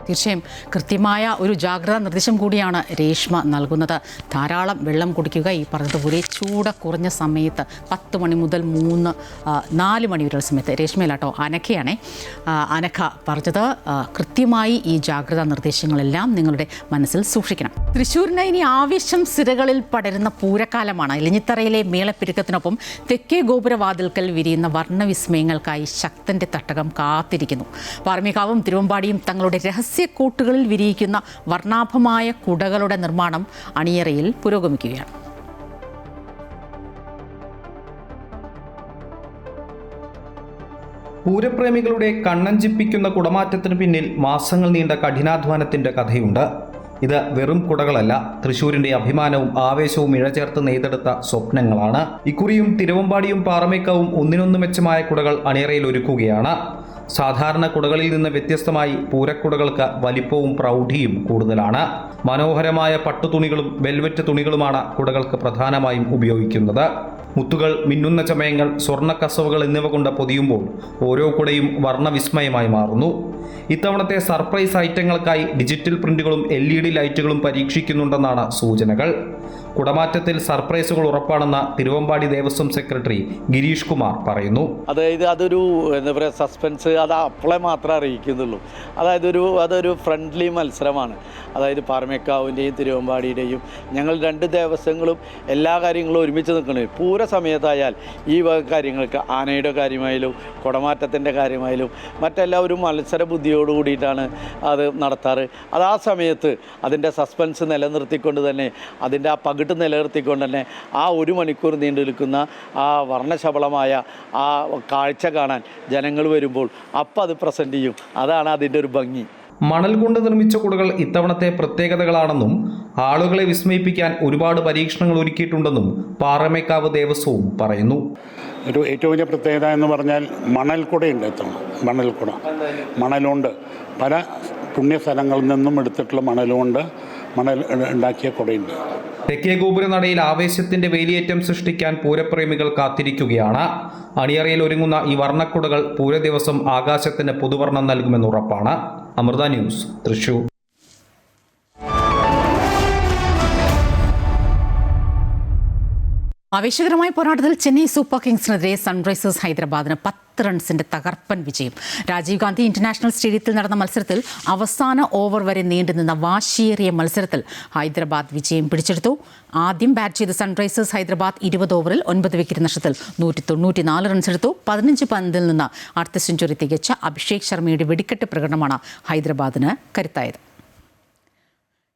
തീർച്ചയായും കൃത്യമായ ഒരു ജാഗ്രതാ നിർദ്ദേശം കൂടിയാണ് രേഷ്മ നൽകുന്നത്. ധാരാളം വെള്ളം കുടിക്കുക. ഈ പറഞ്ഞതുപോലെ ചൂട് കുറഞ്ഞ സമയത്ത് 10 മണി മുതൽ 4 മണി വരെയുള്ള സമയത്ത്, രേഷ്മയിലാട്ടോ, അനഖയാണേ, അനഖ പറഞ്ഞത്. കൃത്യമായി ഈ ജാഗ്രതാ നിർദ്ദേശങ്ങളെല്ലാം നിങ്ങളുടെ മനസ്സിൽ സൂക്ഷിക്കണം. തൃശ്ശൂരിന് ഇനി ആവേശം സിരകളിൽ പടരുന്ന പൂരക്കാലമാണ്. ഇലഞ്ഞിത്തറയിലെ മേളപ്പെരുക്കത്തിനൊപ്പം തെക്കേ ഗോപുരവാതിൽക്കൽ വിരിയുന്ന വർണ്ണവിസ്മയങ്ങൾക്കായി ശക്തന്റെ തട്ടകം കാത്തിരിക്കുന്നു. പാറമേക്കാവും തിരുവമ്പാടിയും തങ്ങളുടെ രഹസ്യക്കൂട്ടുകളിൽ വിരിയിക്കുന്ന വർണ്ണാഭമായ കുടകളുടെ നിർമ്മാണം അണിയറയിൽ പുരോഗമിക്കുകയാണ്. പൂരപ്രേമികളുടെ കണ്ണഞ്ചിപ്പിക്കുന്ന കുടമാറ്റത്തിന് പിന്നിൽ മാസങ്ങൾ നീണ്ട കഠിനാധ്വാനത്തിന്റെ കഥയുണ്ട്. ഇത് വെറും കുടകളല്ല, തൃശ്ശൂരിന്റെ അഭിമാനവും ആവേശവും ഇഴചേർത്ത് നെയ്തെടുത്ത സ്വപ്നങ്ങളാണ്. ഇക്കുറിയും തിരുവമ്പാടിയും പാറമേക്കാവും ഒന്നിനൊന്നു മെച്ചമായ കുടകൾ അണിയറയിൽ ഒരുക്കുകയാണ്. സാധാരണ കുടകളിൽ നിന്ന് വ്യത്യസ്തമായി പൂരക്കുടകൾക്ക് വലിപ്പവും പ്രൗഢിയും കൂടുതലാണ്. മനോഹരമായ പട്ടുതുണികളും വെൽവെറ്റ് തുണികളുമാണ് കുടകൾക്ക് പ്രധാനമായും ഉപയോഗിക്കുന്നത്. മുത്തുകൾ, മിന്നുന്ന ചമയങ്ങൾ, സ്വർണ്ണക്കസവുകൾ എന്നിവ കൊണ്ട് പൊതിയുമ്പോൾ ഓരോ കുടയും വർണ്ണവിസ്മയമായി മാറുന്നു. ഇത്തവണത്തെ സർപ്രൈസ് ഐറ്റങ്ങൾക്കായി ഡിജിറ്റൽ പ്രിന്റുകളും LED ലൈറ്റുകളും പരീക്ഷിക്കുന്നുണ്ടെന്നാണ് സൂചനകൾ. കുടമാറ്റത്തിൽ സർപ്രൈസുകൾ ഉറപ്പാണെന്ന് തിരുവമ്പാടി ദേവസ്വം സെക്രട്ടറി ഗിരീഷ് കുമാർ പറയുന്നു. അതായത് അതൊരു എന്താ പറയുക, സസ്പെൻസ് അത് അപ്പോളെ മാത്രമേ അറിയിക്കുന്നുള്ളൂ. അതൊരു ഫ്രണ്ട്ലി മത്സരമാണ്. അതായത് പാറമേക്കാവിൻ്റെയും തിരുവമ്പാടിയുടെയും ഞങ്ങൾ 2 ദേവസ്വങ്ങളും എല്ലാ കാര്യങ്ങളും ഒരുമിച്ച് നിൽക്കുന്നത്. പൂര സമയത്തായാൽ ഈ വക കാര്യങ്ങൾക്ക്, ആനയുടെ കാര്യമായാലും കുടമാറ്റത്തിൻ്റെ കാര്യമായാലും മറ്റെല്ലാവരും മത്സര ബുദ്ധിയോട് കൂടിയിട്ടാണ് അത് നടത്താറ്. അത് ആ സമയത്ത് അതിൻ്റെ സസ്പെൻസ് നിലനിർത്തിക്കൊണ്ട് തന്നെ, അതിൻ്റെ ആ പകിട്ട് നിലനിർത്തിക്കൊണ്ട് തന്നെ ആ 1 മണിക്കൂർ നീണ്ടു നിൽക്കുന്ന ആ വർണ്ണശബളമായ ആ കാഴ്ച കാണാൻ ജനങ്ങൾ വരുമ്പോൾ അപ്പം അത് പ്രസൻറ്റ് ചെയ്യും. അതാണ് അതിൻ്റെ ഒരു ഭംഗി. മണൽ കൊണ്ട് നിർമ്മിച്ച കുടകൾ ഇത്തവണത്തെ പ്രത്യേകതകളാണെന്നും ആളുകളെ വിസ്മയിപ്പിക്കാൻ ഒരുപാട് പരീക്ഷണങ്ങൾ ഒരുക്കിയിട്ടുണ്ടെന്നും പാറമേക്കാവ് ദേവസ്വവും പറയുന്നു. ഒരു ഏറ്റവും വലിയ പ്രത്യേകത എന്ന് പറഞ്ഞാൽ മണൽക്കുടയുണ്ട്. ഇത്തവണ മണൽക്കുട, മണലുകൊണ്ട് പല പുണ്യസ്ഥലങ്ങളിൽ നിന്നും എടുത്തിട്ടുള്ള മണലുകൊണ്ട് മണൽ ഉണ്ടാക്കിയ കുടയുണ്ട്. തെക്കേ ഗോപുരനടയിൽ ആവേശത്തിന്റെ വേലിയേറ്റം സൃഷ്ടിക്കാൻ പൂരപ്രേമികൾ കാത്തിരിക്കുകയാണ്. അണിയറയിൽ ഒരുങ്ങുന്ന ഈ വർണ്ണക്കുടകൾ പൂര ദിവസം ആകാശത്തിന് പുതുവർണ്ണം നൽകുമെന്നുറപ്പാണ്. അമൃത ന്യൂസ്, തൃശൂർ. ആവേശകരമായ പോരാട്ടത്തിൽ ചെന്നൈ സൂപ്പർ കിങ്സിനെതിരെ സൺറൈസേഴ്സ് ഹൈദരാബാദിന് 10 റൺസിന്റെ തകർപ്പൻ വിജയം. രാജീവ് ഗാന്ധി ഇന്റർനാഷണൽ സ്റ്റേഡിയത്തിൽ നടന്ന മത്സരത്തിൽ അവസാന ഓവർ വരെ നീണ്ടുനിന്ന വാശിയേറിയ മത്സരത്തിൽ ഹൈദരാബാദ് വിജയം പിടിച്ചെടുത്തു. ആദ്യം ബാറ്റ് ചെയ്ത സൺറൈസേഴ്സ് ഹൈദരാബാദ് 20 ഓവറിൽ 9 വിക്കറ്റ് നഷ്ടത്തിൽ 194 റൺസെടുത്തു. 15 പന്തിൽ നിന്ന് അർദ്ധ സെഞ്ചുറി തികച്ച അഭിഷേക് ശർമ്മയുടെ വെടിക്കെട്ട് പ്രകടനമാണ് ഹൈദരാബാദിന് കരുത്തായത്.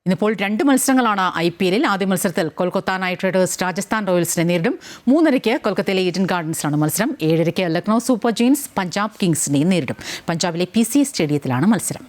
ഇന്നിപ്പോൾ 2 മത്സരങ്ങളാണ് IPL-ൽ. ആദ്യ മത്സരത്തിൽ കൊൽക്കത്ത നൈറ്റ് റൈഡേഴ്സ് രാജസ്ഥാൻ റോയൽസിനെ നേരിടും. 3:30 കൊൽക്കത്തയിലെ ഈഡൻ ഗാർഡൻസിലാണ് മത്സരം. 7:30 ലക്നൗ സൂപ്പർ ജയൻസ് പഞ്ചാബ് കിങ്സിനെ നേരിടും. പഞ്ചാബിലെ PC സ്റ്റേഡിയത്തിലാണ് മത്സരം.